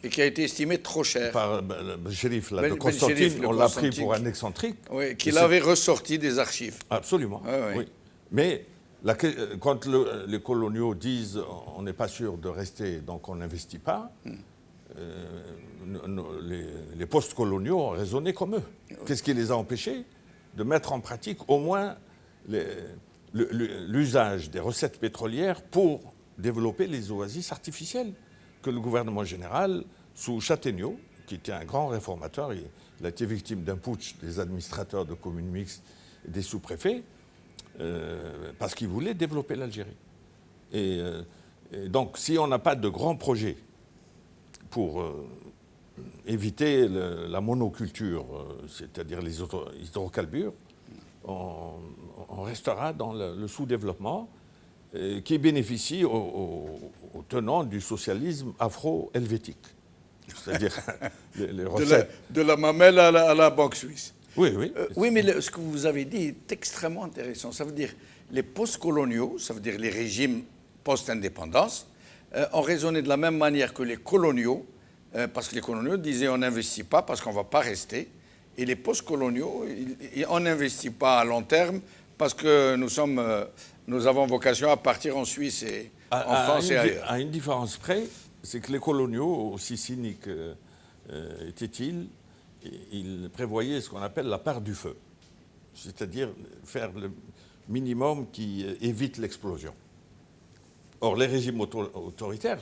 Et qui a été estimé trop cher. Par le shérif de Constantine, on l'a pris pour un excentrique. Oui, qu'il avait ressorti des archives. Absolument, oui. Mais quand les coloniaux disent on n'est pas sûr de rester, donc on n'investit pas, les post-coloniaux ont raisonné comme eux. Qu'est-ce qui les a empêchés de mettre en pratique au moins l'usage des recettes pétrolières pour développer les oasis artificielles que le gouvernement général, sous Châtaigneau, qui était un grand réformateur, il a été victime d'un putsch des administrateurs de communes mixtes et des sous-préfets, parce qu'il voulait développer l'Algérie. Et donc, si on n'a pas de grands projets pour éviter la monoculture, c'est-à-dire les hydrocarbures, on restera dans le sous-développement qui bénéficie aux tenants du socialisme afro-helvétique. C'est-à-dire les recettes... De la mamelle à la banque suisse. Oui, oui. Oui, mais ce que vous avez dit est extrêmement intéressant. Ça veut dire les post-coloniaux, ça veut dire les régimes post-indépendance, ont raisonné de la même manière que les coloniaux, parce que les coloniaux disaient on n'investit pas parce qu'on ne va pas rester. Et les post-coloniaux, on n'investit pas à long terme parce que nous avons vocation à partir en Suisse et en France et ailleurs. À une différence près, c'est que les coloniaux, aussi cyniques étaient-ils, ils prévoyaient ce qu'on appelle la part du feu, c'est-à-dire faire le minimum qui évite l'explosion. Or, les régimes autoritaires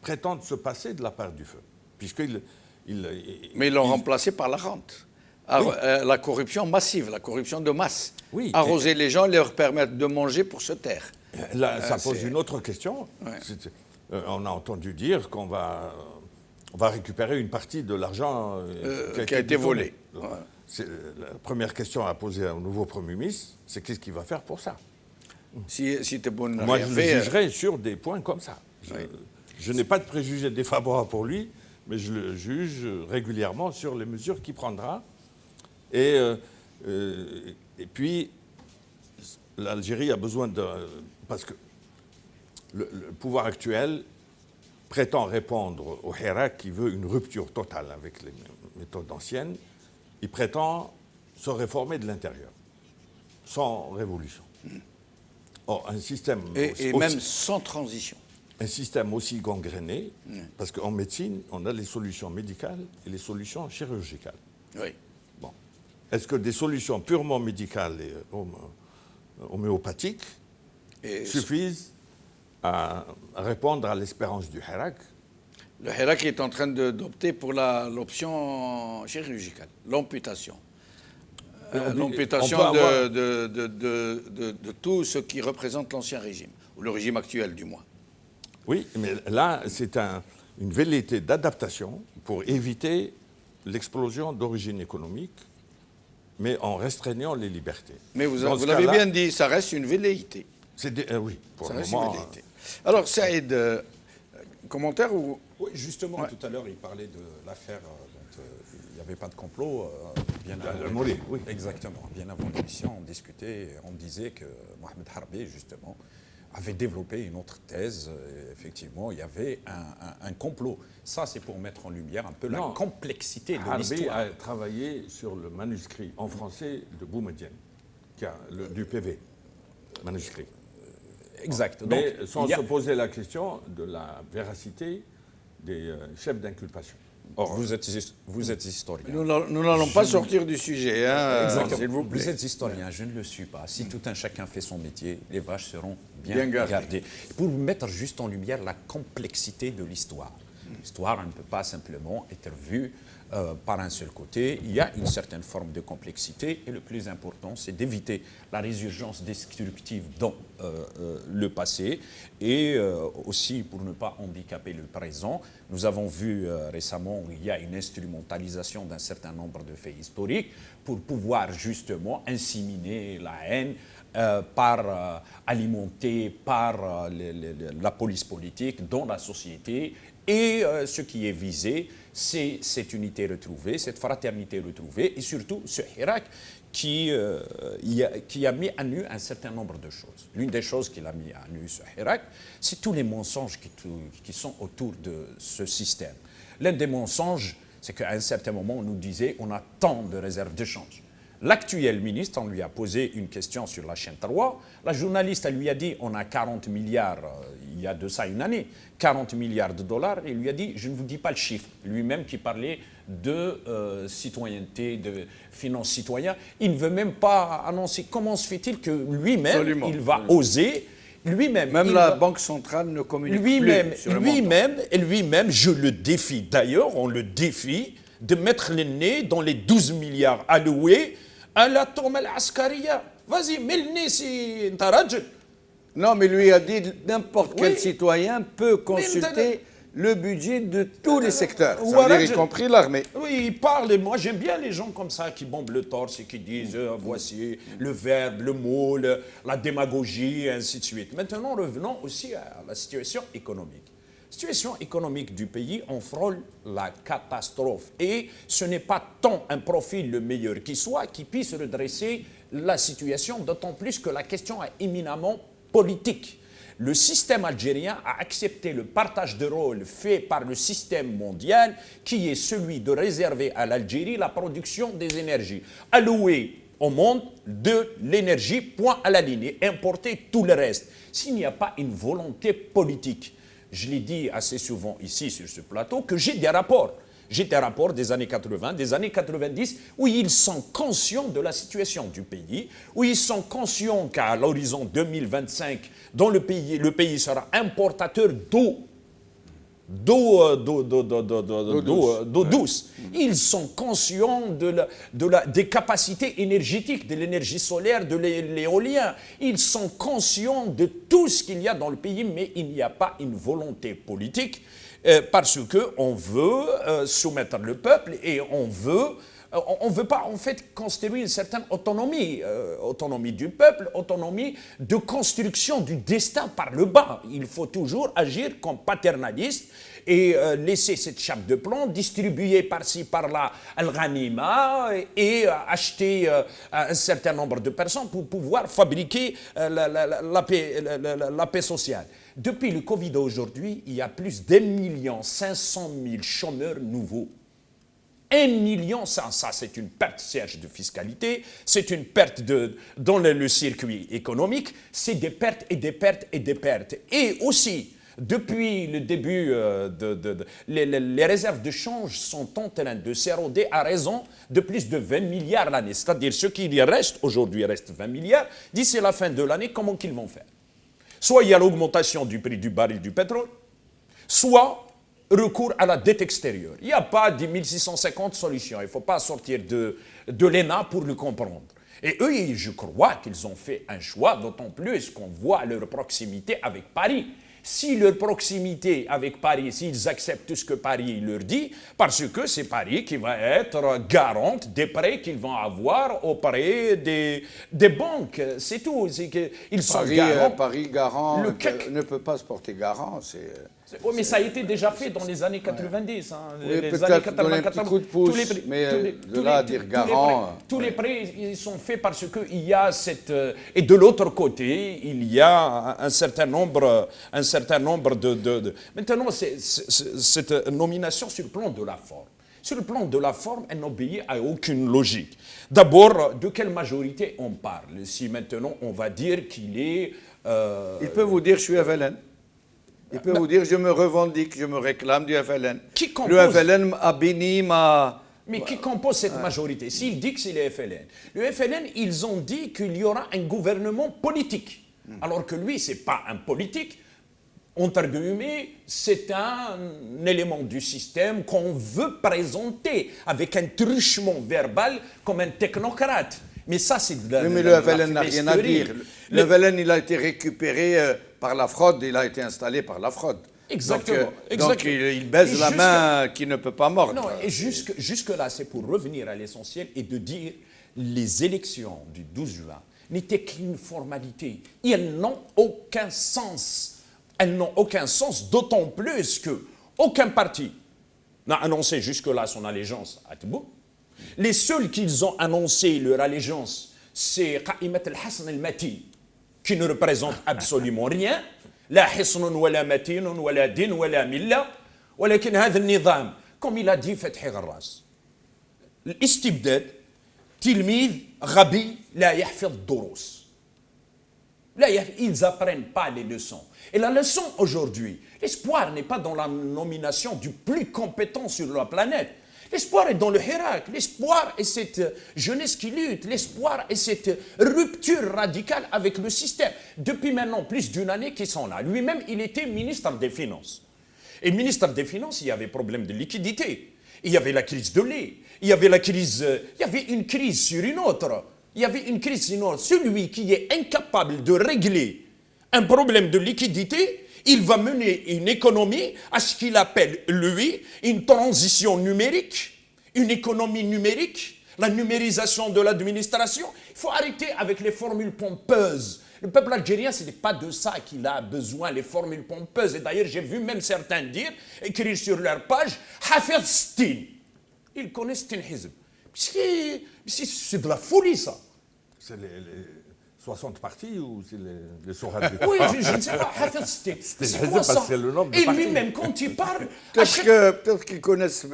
prétendent se passer de la part du feu, puisqu'ils... Mais ils l'ont remplacé par la rente. Oui. La corruption massive, la corruption de masse. Oui. Arroser les gens, leur permettre de manger pour se taire. Là, ça pose une autre question. Ouais. On a entendu dire qu'on va récupérer une partie de l'argent qui a été volé. Voilà. La première question à poser au nouveau Premier ministre, c'est qu'est-ce qu'il va faire pour ça? Si Tebboune n'a Moi, rien je le fait, jugerai sur des points comme ça. Je n'ai pas de préjugés défavorables pour lui, mais je le juge régulièrement sur les mesures qu'il prendra. Et puis, l'Algérie a besoin de... Parce que le pouvoir actuel prétend répondre au Hirak qui veut une rupture totale avec les méthodes anciennes. Il prétend se réformer de l'intérieur, sans révolution. Or, un système... Et même sans transition. Un système aussi gangréné, parce qu'en médecine, on a les solutions médicales et les solutions chirurgicales. Oui. Bon. Est-ce que des solutions purement médicales et homéopathiques suffisent à répondre à l'espérance du Hirak? Le Hirak est en train d'opter pour l'option chirurgicale, l'amputation. L'amputation de tout ce qui représente l'ancien régime, ou le régime actuel du moins. Oui, mais là, c'est une velléité d'adaptation pour éviter l'explosion d'origine économique, mais en restreignant les libertés. Mais vous l'avez bien dit, ça reste une velléité. Oui, pour ça le reste moment. Une velléité. Alors, Saïd, commentaire ou... Oui, justement, tout à l'heure, il parlait de l'affaire dont il n'y avait pas de complot. Bien avant, oui. Exactement. Bien avant l'émission, on discutait, on disait que Mohamed Harbi, justement, avait développé une autre thèse. Effectivement, il y avait un complot. Ça, c'est pour mettre en lumière un peu la complexité de l'histoire. Harbi a travaillé sur le manuscrit en français de Boumediene, du PV, manuscrit. Exact. Mais sans se poser la question de la véracité des chefs d'inculpation. Or, vous êtes historien. Nous n'allons pas sortir du sujet, s'il vous plaît. Vous êtes historien, je ne le suis pas. Si tout un chacun fait son métier, les vaches seront bien gardées. Pour mettre juste en lumière la complexité de l'histoire. L'histoire ne peut pas simplement être vue par un seul côté. Il y a une certaine forme de complexité et le plus important, c'est d'éviter la résurgence destructive dans le passé et aussi pour ne pas handicaper le présent. Nous avons vu récemment qu'il y a une instrumentalisation d'un certain nombre de faits historiques pour pouvoir justement inséminer la haine alimentée par la police politique dans la société. Et ce qui est visé, c'est cette unité retrouvée, cette fraternité retrouvée, et surtout ce Hirak qui a mis à nu un certain nombre de choses. L'une des choses qu'il a mis à nu, ce Hirak, c'est tous les mensonges qui sont autour de ce système. L'un des mensonges, c'est qu'à un certain moment, on nous disait on a tant de réserves de change. L'actuel ministre, on lui a posé une question sur la chaîne 3. La journaliste, elle lui a dit on a 40 milliards, il y a de ça une année, 40 milliards de dollars. Et il lui a dit je ne vous dis pas le chiffre. Lui-même qui parlait de citoyenneté, de finances citoyennes, il ne veut même pas annoncer. Comment se fait-il que lui-même, il va oser lui-même. Même la Banque centrale ne communique plus sur le montant. Lui-même, je le défie. D'ailleurs, on le défie de mettre le nez dans les 12 milliards alloués à la Touma al-Askariya. Vas-y, mets le nez si t'as rajul. Non, mais lui a dit n'importe quel citoyen peut consulter le budget de tous les secteurs, ça veut dire y compris l'armée. Oui, il parle, et moi j'aime bien les gens comme ça qui bombent le torse et qui disent voici le verbe, le mot, la démagogie, et ainsi de suite. Maintenant, revenons aussi à la situation économique. La situation économique du pays, on frôle la catastrophe. Et ce n'est pas tant un profil le meilleur qui soit qui puisse redresser la situation, d'autant plus que la question est éminemment politique. Le système algérien a accepté le partage de rôle fait par le système mondial qui est celui de réserver à l'Algérie la production des énergies. Allouer au monde de l'énergie, point à la ligne, et importer tout le reste. S'il n'y a pas une volonté politique, je l'ai dit assez souvent ici sur ce plateau, que j'ai des rapports. J'ai des rapports des années 80, des années 90, où ils sont conscients de la situation du pays, où ils sont conscients qu'à l'horizon 2025, dans le pays sera importateur d'eau d'eau douce. Ils sont conscients des capacités énergétiques, de l'énergie solaire, de l'éolien. Ils sont conscients de tout ce qu'il y a dans le pays, mais il n'y a pas une volonté politique parce qu'on veut soumettre le peuple et on ne veut pas en fait construire une certaine autonomie, autonomie du peuple, autonomie de construction du destin par le bas. Il faut toujours agir comme paternaliste et laisser cette chape de plomb distribuer par-ci, par-là al-ghanima et acheter un certain nombre de personnes pour pouvoir fabriquer la paix sociale. Depuis le Covid aujourd'hui, il y a plus d'1,5 million chômeurs nouveaux. 1 million, ça c'est une perte, Serge, de fiscalité, c'est une perte dans le circuit économique, c'est des pertes et des pertes et des pertes. Et aussi, depuis le début, les réserves de change sont en train de s'éroder à raison de plus de 20 milliards l'année. C'est-à-dire ce qu'il reste, aujourd'hui reste 20 milliards, d'ici la fin de l'année, comment qu'ils vont faire? Soit il y a l'augmentation du prix du baril du pétrole, soit recours à la dette extérieure. Il n'y a pas 10 650 solutions. Il ne faut pas sortir de l'ENA pour le comprendre. Et eux, je crois qu'ils ont fait un choix, d'autant plus qu'on voit leur proximité avec Paris. Si leur proximité avec Paris, s'ils acceptent tout ce que Paris leur dit, parce que c'est Paris qui va être garante des prêts qu'ils vont avoir auprès des banques. C'est tout. Ils sont garants. Paris garant ne peut pas se porter garant. Oui, mais ça a été déjà fait dans les années 90. Hein, oui, les années 80, coup de pouce, tous les prêts, ils sont faits parce qu'il y a cette... Et de l'autre côté, il y a un certain nombre de... Maintenant, cette nomination sur le plan de la forme. Sur le plan de la forme, elle n'obéit à aucune logique. D'abord, de quelle majorité on parle? Si maintenant, on va dire qu'il est... Il peut vous dire, je suis FLN. Il peut vous dire, je me revendique, je me réclame du FLN. Le FLN a béni ma... Mais qui compose cette majorité? S'il dit que c'est le FLN. Le FLN, ils ont dit qu'il y aura un gouvernement politique. Alors que lui, ce n'est pas un politique. Entre guillemets, c'est un élément du système qu'on veut présenter avec un truchement verbal comme un technocrate. Mais ça, c'est de la... Oui, mais le FLN n'a rien à dire. Le FLN, il a été récupéré par la fraude, il a été installé par la fraude. Exactement. Donc il baise la main qui ne peut pas mordre. Non, et jusque-là, c'est pour revenir à l'essentiel et de dire les élections du 12 juin n'étaient qu'une formalité. Et elles n'ont aucun sens. Elles n'ont aucun sens, d'autant plus qu'aucun parti n'a annoncé jusque-là son allégeance à Tebboune. Les seuls qu'ils ont annoncé leur allégeance, c'est Qa'imat al-Hassan al-Mati, qui ne représente absolument rien. La hisn wala matin wala din wala milla, ولكن هذا النظام, comme il a dit Fethi Gharras, l'istibdad, tilmid ghabi la yahfidh durus. Ils n'apprennent pas les leçons. Et la leçon aujourd'hui, l'espoir n'est pas dans la nomination du plus compétent sur la planète. L'espoir est dans le Hirak, l'espoir est cette jeunesse qui lutte, l'espoir est cette rupture radicale avec le système. Depuis maintenant plus d'une année qu'ils sont là. Lui-même, il était ministre des Finances. Et ministre des Finances, il y avait problème de liquidité. Il y avait la crise de lait. Il y avait une crise sur une autre. Il y avait une crise sur une autre. Celui qui est incapable de régler un problème de liquidité, il va mener une économie à ce qu'il appelle, lui, une transition numérique, une économie numérique, la numérisation de l'administration. Il faut arrêter avec les formules pompeuses. Le peuple algérien, ce n'est pas de ça qu'il a besoin, les formules pompeuses. Et d'ailleurs, j'ai vu même certains écrire sur leur page, Hafez Stin. Ils connaissent Stin Hizb. C'est de la folie, ça. C'est les 60 partis ou c'est les Sohrab? Oui, je ne sais pas. C'est quoi ça? Le nombre de et partis. lui-même, quand il parle... Peut-être qu'ils connaissent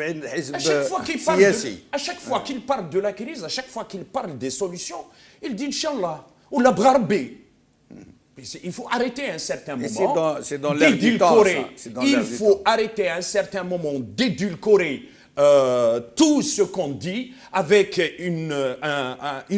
à chaque fois qu'il parle de la crise, à chaque fois qu'il parle des solutions, il dit Inch'Allah, ou la Brarbé. Il faut arrêter un certain moment d'édulcorer. Il faut arrêter un certain moment d'édulcorer tout ce qu'on dit avec une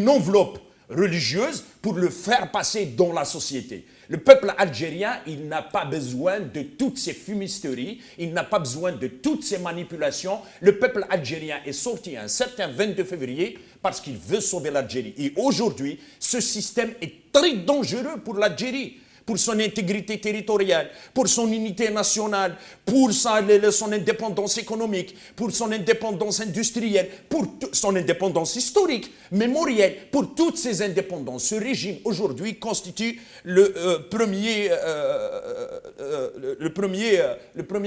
enveloppe religieuse pour le faire passer dans la société. Le peuple algérien, il n'a pas besoin de toutes ces fumisteries, il n'a pas besoin de toutes ces manipulations. Le peuple algérien est sorti un certain 22 février parce qu'il veut sauver l'Algérie. Et aujourd'hui, ce système est très dangereux pour l'Algérie, pour son intégrité territoriale, pour son unité nationale, pour son indépendance économique, pour son indépendance industrielle, pour son indépendance historique, mémorielle, pour toutes ces indépendances. Ce régime aujourd'hui constitue le premier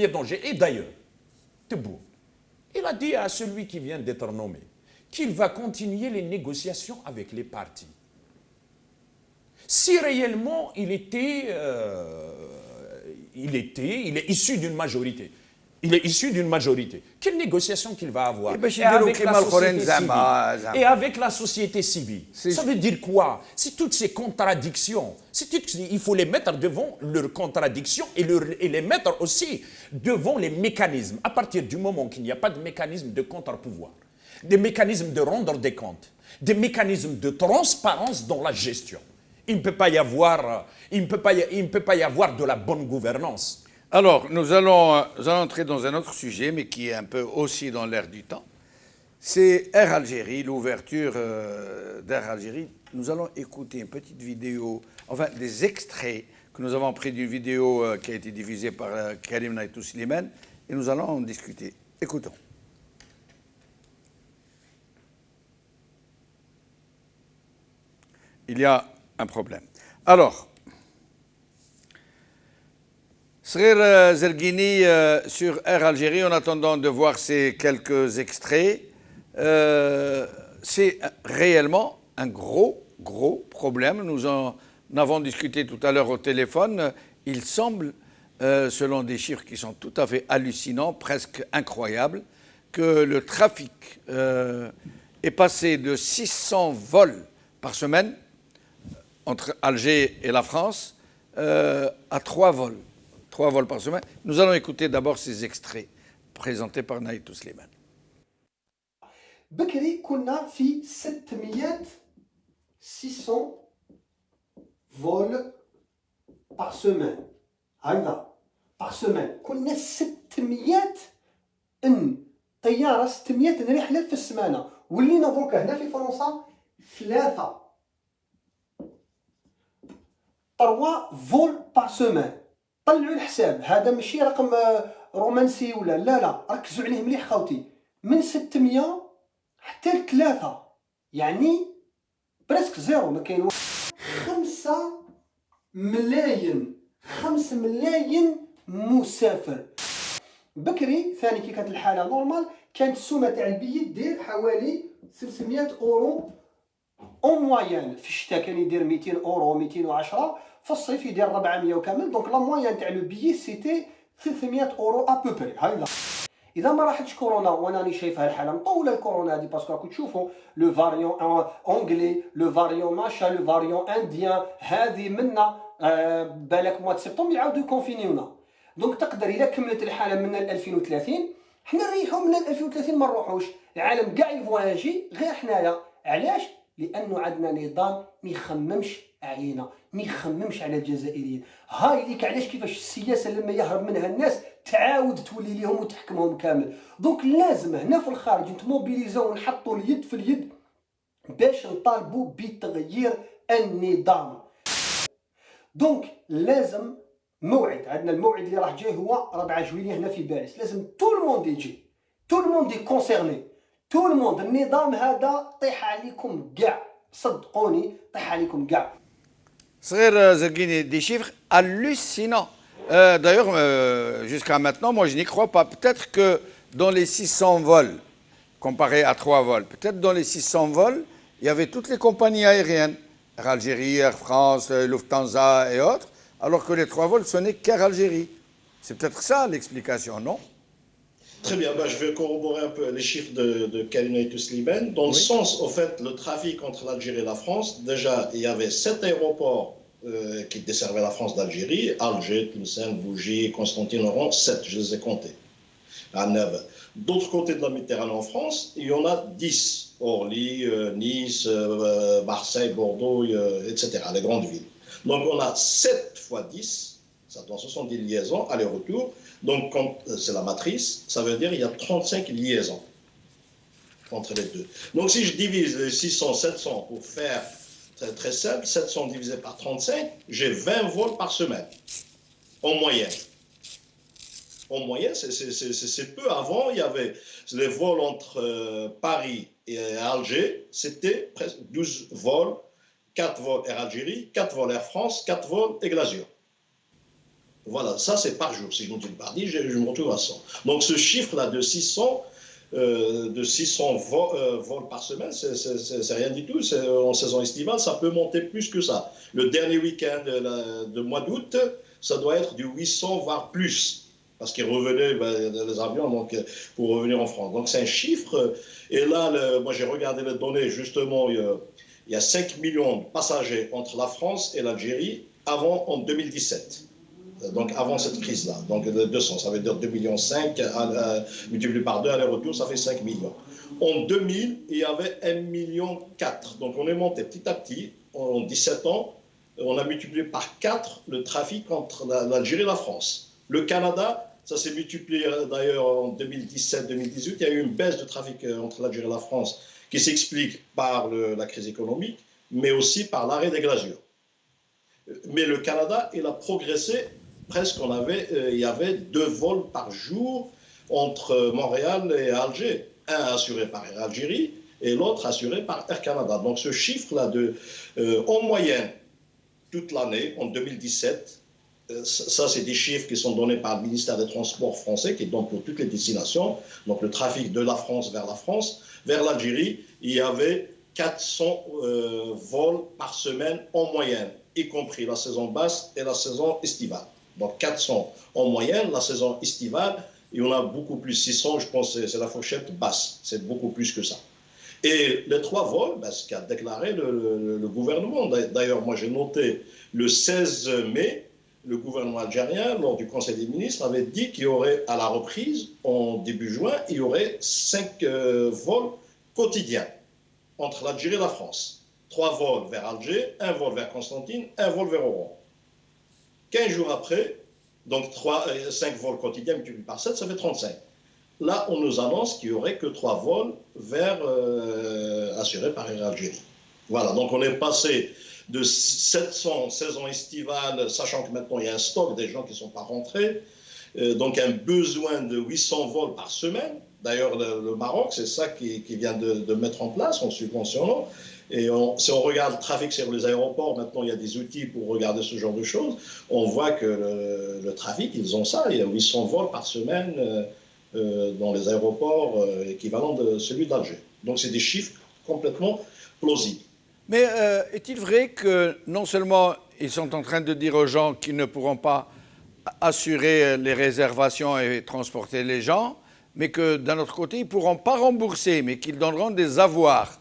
danger. Et d'ailleurs, Tebboune, il a dit à celui qui vient d'être nommé qu'il va continuer les négociations avec les partis. Si réellement il est issu d'une majorité, il est issu d'une majorité, quelle négociation qu'il va avoir et avec la société civile. Ça veut dire quoi? C'est toutes ces contradictions. Il faut les mettre devant leurs contradictions et les mettre aussi devant les mécanismes. À partir du moment qu'il n'y a pas de mécanisme de contre-pouvoir, des mécanismes de rendre des comptes, des mécanismes de transparence dans la gestion, il ne peut pas y avoir de la bonne gouvernance. Alors, nous allons entrer dans un autre sujet, mais qui est un peu aussi dans l'air du temps. C'est Air Algérie, l'ouverture d'Air Algérie. Nous allons écouter une petite vidéo, enfin des extraits que nous avons pris d'une vidéo qui a été diffusée par Karim Naïtou Slimane, et nous allons en discuter. Écoutons. Il y a un problème. Alors, Srir Zerguini sur Air Algérie, en attendant de voir ces quelques extraits, c'est réellement un gros problème. Nous en avons discuté tout à l'heure au téléphone. Il semble, selon des chiffres qui sont tout à fait hallucinants, presque incroyables, que le trafic est passé de 600 vols par semaine entre Alger et la France à 3 vols. 3 vols par semaine. Nous allons écouter d'abord ces extraits présentés par Naïtou Slimane. بكري كنا في 600 vols par semaine. هكذا par semaine. كنا 600 طيارة 600 رحلة في السمانة. ولينا دروك هنا في فرنسا 3 vols par semaine. طلعوا الحساب، هذا ماشي رقم رومانسي ولا لا ركزوا عليه مليح خاوتي. من 600 حتى ل3 يعني بريسك زيرو، ما كاين 5 ملايين مسافر. بكري ثاني كي كانت الحاله نورمال كانت السومه تاع البيت دير حوالي 300 اورو اون موين. في الشتاء كان يدير 200 اورو 210، في الصيف يدير 400 وكامل. دونك لا موين تاع لو بيي سيتي 300 اورو ابوبري. هايلا اذا ما راحتش كورونا وانا راني شايفها الحاله مطوله الكورونا هذه، باسكو راكم تشوفوا لو فاريون اونغلي، لو فاريون ماشا، لو فاريون انديان، هذه منا بالك مواد سبتمبر يعاودوا يكونفينيونا. دونك تقدر اذا كملت الحاله من 2030 حنا نريحوا من 2030 ما نروحوش، العالم كاع يفواجي غير حنايا. علاش؟ لانه عندنا نظام ما يخممش علينا، ما يخممش على الجزائريين. هاي ليك علاش كيفاش السياسه لما يهرب منها الناس تعاود تولي ليهم وتحكمهم كامل. دونك لازم هنا في الخارج نتموبيليزاو ونحطوا اليد في اليد باش نطالبوا بتغيير النظام. دونك لازم موعد، عندنا الموعد اللي راح جاي هو 4 جويلية هنا في باريس. لازم تو الموند يجي، تو الموند كونسيرني، تو الموند. النظام هذا طيح عليكم كاع، صدقوني طيح عليكم كاع. Srir Zerguini, des chiffres hallucinants. D'ailleurs, jusqu'à maintenant, moi je n'y crois pas. Peut-être que dans les 600 vols, comparé à 3 vols, peut-être dans les 600 vols, il y avait toutes les compagnies aériennes, Air Algérie, Air France, Lufthansa et autres, alors que les 3 vols, ce n'est qu'Air Algérie. C'est peut-être ça l'explication, non? Très bien, je vais corroborer un peu les chiffres de Karim Naïtou Slimane. Dans le sens, au fait, le trafic entre l'Algérie et la France, déjà, il y avait 7 aéroports qui desservaient la France d'Algérie, Alger, Tlemcen, Bougie, Constantine-Oran, 7, je les ai comptés. à Neve. D'autre côté de la Méditerranée en France, il y en a 10. Orly, Nice, Marseille, Bordeaux, etc., les grandes villes. Donc on a 7 fois 10, ça donne 70 liaisons, aller-retour. Donc quand c'est la matrice, ça veut dire qu'il y a 35 liaisons entre les deux. Donc si je divise les 600, 700 pour faire très simple, 700 divisé par 35, j'ai 20 vols par semaine, en moyenne. En moyenne, c'est peu. Avant, il y avait les vols entre Paris et Alger, c'était presque 12 vols, 4 vols Air Algérie, 4 vols Air France, 4 vols Aigle Azur. Voilà, ça c'est par jour. Si je multiplie par 10, je me retrouve à 100. Donc ce chiffre-là de 600 vols par semaine, c'est rien du tout. En saison estivale, ça peut monter plus que ça. Le dernier week-end de mois d'août, ça doit être du 800, voire plus. Parce qu'ils revenaient, les avions, donc, pour revenir en France. Donc c'est un chiffre. Et là, moi j'ai regardé les données, justement, il y a 5 millions de passagers entre la France et l'Algérie en 2017. Donc avant cette crise-là, donc 200, ça veut dire 2,5 millions, multiplié par 2, aller-retour, ça fait 5 millions. En 2000, il y avait 1,4 million. Donc on est monté petit à petit, en 17 ans, on a multiplié par 4 le trafic entre l'Algérie et la France. Le Canada, ça s'est multiplié d'ailleurs en 2017-2018, il y a eu une baisse de trafic entre l'Algérie et la France qui s'explique par la crise économique, mais aussi par l'arrêt des glaciers. Mais le Canada, il a progressé. Presque, il y avait 2 vols par jour entre Montréal et Alger. Un assuré par Air Algérie et l'autre assuré par Air Canada. Donc ce chiffre-là, en moyenne, toute l'année, en 2017, ça c'est des chiffres qui sont donnés par le ministère des Transports français, qui est donc pour toutes les destinations. Donc le trafic de la France, vers l'Algérie, il y avait 400 vols par semaine en moyenne, y compris la saison basse et la saison estivale. Donc 400 en moyenne, la saison estivale, il y en a beaucoup plus, 600, je pense que c'est la fourchette basse, c'est beaucoup plus que ça. Et les 3 vols, ce qu'a déclaré le gouvernement, d'ailleurs moi j'ai noté le 16 mai, le gouvernement algérien, lors du Conseil des ministres, avait dit qu'il y aurait, à la reprise, en début juin, il y aurait 5 vols quotidiens entre l'Algérie et la France. 3 vols vers Alger, 1 vol vers Constantine, 1 vol vers Oran. 15 jours après, donc 5 vols quotidiens multipliés par 7, ça fait 35. Là, on nous annonce qu'il n'y aurait que 3 vols assurés par Air Algérie. Voilà, donc on est passé de 700 saison estivale, sachant que maintenant il y a un stock des gens qui ne sont pas rentrés, donc un besoin de 800 vols par semaine. D'ailleurs, le Maroc, c'est ça qui vient de mettre en place en subventionnant. Et si on regarde le trafic sur les aéroports, maintenant il y a des outils pour regarder ce genre de choses, on voit que le trafic, ils ont ça, il y a 800 vols par semaine dans les aéroports équivalents de celui d'Alger. Donc c'est des chiffres complètement plausibles. Mais est-il vrai que non seulement ils sont en train de dire aux gens qu'ils ne pourront pas assurer les réservations et transporter les gens, mais que d'un autre côté, ils ne pourront pas rembourser, mais qu'ils donneront des avoirs,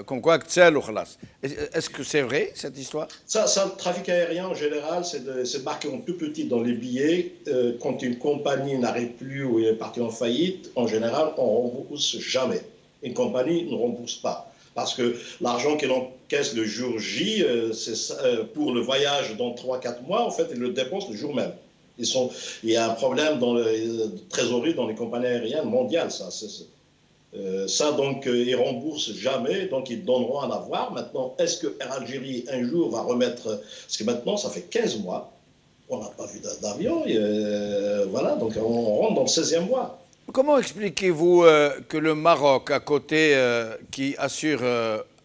comme quoi, est-ce que c'est vrai, cette histoire? Ça, le trafic aérien, en général, c'est marqué en tout petit dans les billets. Quand une compagnie n'arrive plus ou est partie en faillite, en général, on ne rembourse jamais. Une compagnie ne rembourse pas. Parce que l'argent qu'elle encaisse le jour J, pour le voyage dans 3-4 mois, en fait, ils le dépensent le jour même. Il y a un problème de trésorerie dans les compagnies aériennes mondiales, ça. Donc, ils ne remboursent jamais, donc ils donneront un avoir. Maintenant, est-ce que Air Algérie, un jour, va remettre... Parce que maintenant, ça fait 15 mois, on n'a pas vu d'avion, voilà, donc on rentre dans le 16e mois. Comment expliquez-vous que le Maroc, à côté, qui assure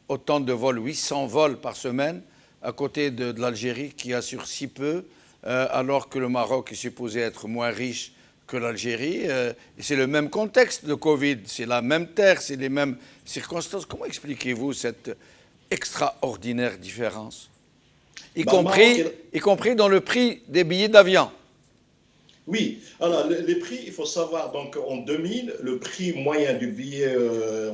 autant de vols, 800 vols par semaine, à côté de l'Algérie, qui assure si peu, alors que le Maroc est supposé être moins riche que l'Algérie, c'est le même contexte de Covid, c'est la même terre, c'est les mêmes circonstances. Comment expliquez-vous cette extraordinaire différence, y compris dans le prix des billets d'avion? Oui, alors les prix, il faut savoir, donc en 2000, le prix moyen du billet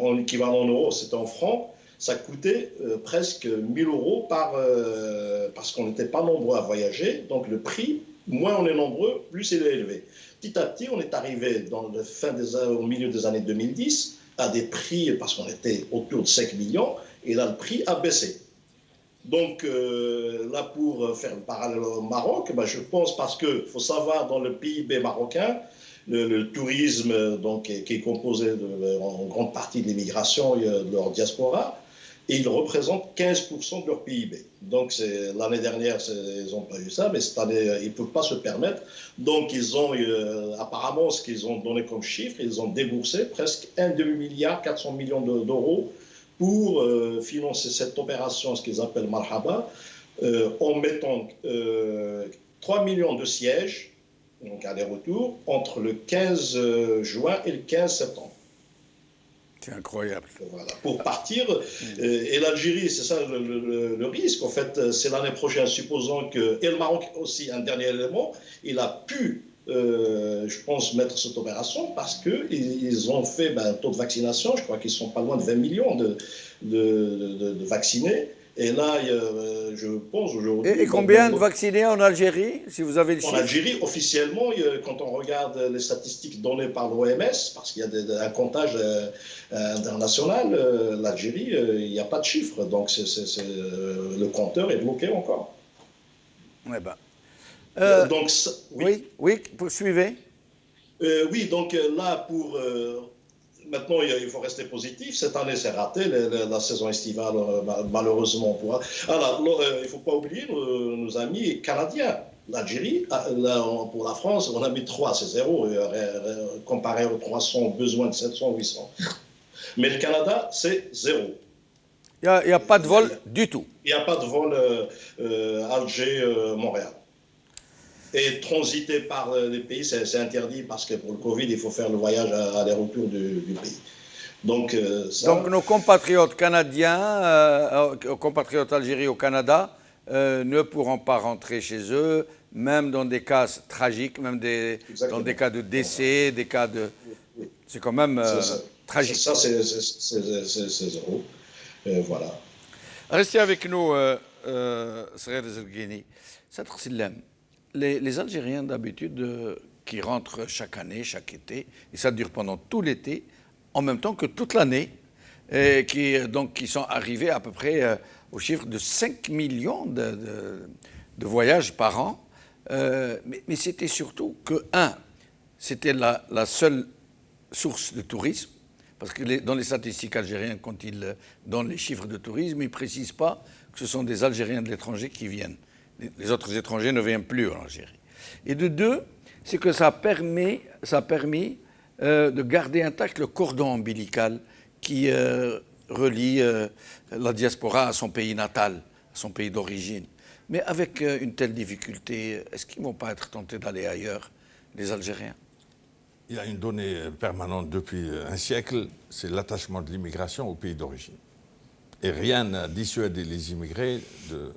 en équivalent en euros, c'était en francs, ça coûtait presque 1 000 € parce qu'on n'était pas nombreux à voyager, donc le prix moins on est nombreux, plus il est élevé. Petit à petit, on est arrivé au milieu des années 2010 à des prix, parce qu'on était autour de 5 millions, et là, le prix a baissé. Donc là, pour faire le parallèle au Maroc, je pense parce qu'il faut savoir, dans le PIB marocain, le tourisme donc, qui est composé en grande partie de l'immigration et de leur diaspora, et ils représentent 15% de leur PIB. Donc l'année dernière, ils n'ont pas eu ça, mais cette année, ils ne peuvent pas se permettre. Donc ils ont, apparemment, ce qu'ils ont donné comme chiffre, ils ont déboursé presque 1,4 milliard d'euros pour financer cette opération, ce qu'ils appellent Marhaba, en mettant 3 millions de sièges, donc aller-retour, entre le 15 juin et le 15 septembre. C'est incroyable. Voilà, pour partir. Et l'Algérie, c'est ça le risque. En fait, c'est l'année prochaine, supposons que. Et le Maroc aussi, un dernier élément, il a pu, je pense, mettre cette opération parce qu'ils ont fait un taux de vaccination. Je crois qu'ils sont pas loin de 20 millions de vaccinés. Et là, je pense aujourd'hui... Et combien de vaccinés en Algérie, si vous avez le chiffre? En Algérie, officiellement, quand on regarde les statistiques données par l'OMS, parce qu'il y a un comptage international, l'Algérie, il n'y a pas de chiffre. Donc, le compteur est bloqué encore. Eh ben. Donc, oui, poursuivez. Oui, donc là, pour... Maintenant, il faut rester positif. Cette année, c'est raté, la saison estivale, malheureusement. Alors, il ne faut pas oublier nos amis canadiens. L'Algérie, pour la France, on a mis 3, c'est 0, comparé aux 300 besoins de 700, 800. Mais le Canada, c'est 0. Il n'y a pas de vol du tout. Il n'y a pas de vol Alger-Montréal. Et transiter par les pays, c'est interdit parce que pour le Covid, il faut faire le voyage aller-retour du pays. Donc nos compatriotes canadiens, compatriotes algériens au Canada, ne pourront pas rentrer chez eux, même dans des cas tragiques, même dans des cas de décès, des cas de... C'est quand même tragique. Ça, c'est 0. Voilà. Restez avec nous, Srer Zerguini. Sadr Sillem. Les Algériens, d'habitude, qui rentrent chaque année, chaque été, et ça dure pendant tout l'été, en même temps que toute l'année, qui sont arrivés à peu près au chiffre de 5 millions de voyages par an. Mais c'était surtout que, c'était la seule source de tourisme, parce que dans les statistiques algériennes, quand ils donnent les chiffres de tourisme, ils ne précisent pas que ce sont des Algériens de l'étranger qui viennent. Les autres étrangers ne viennent plus en Algérie. Et de deux, c'est que ça a permis de garder intact le cordon ombilical qui relie la diaspora à son pays natal, à son pays d'origine. Mais avec une telle difficulté, est-ce qu'ils ne vont pas être tentés d'aller ailleurs, les Algériens? Il y a une donnée permanente depuis un siècle, c'est l'attachement de l'immigration au pays d'origine. Et rien n'a dissuadé les immigrés de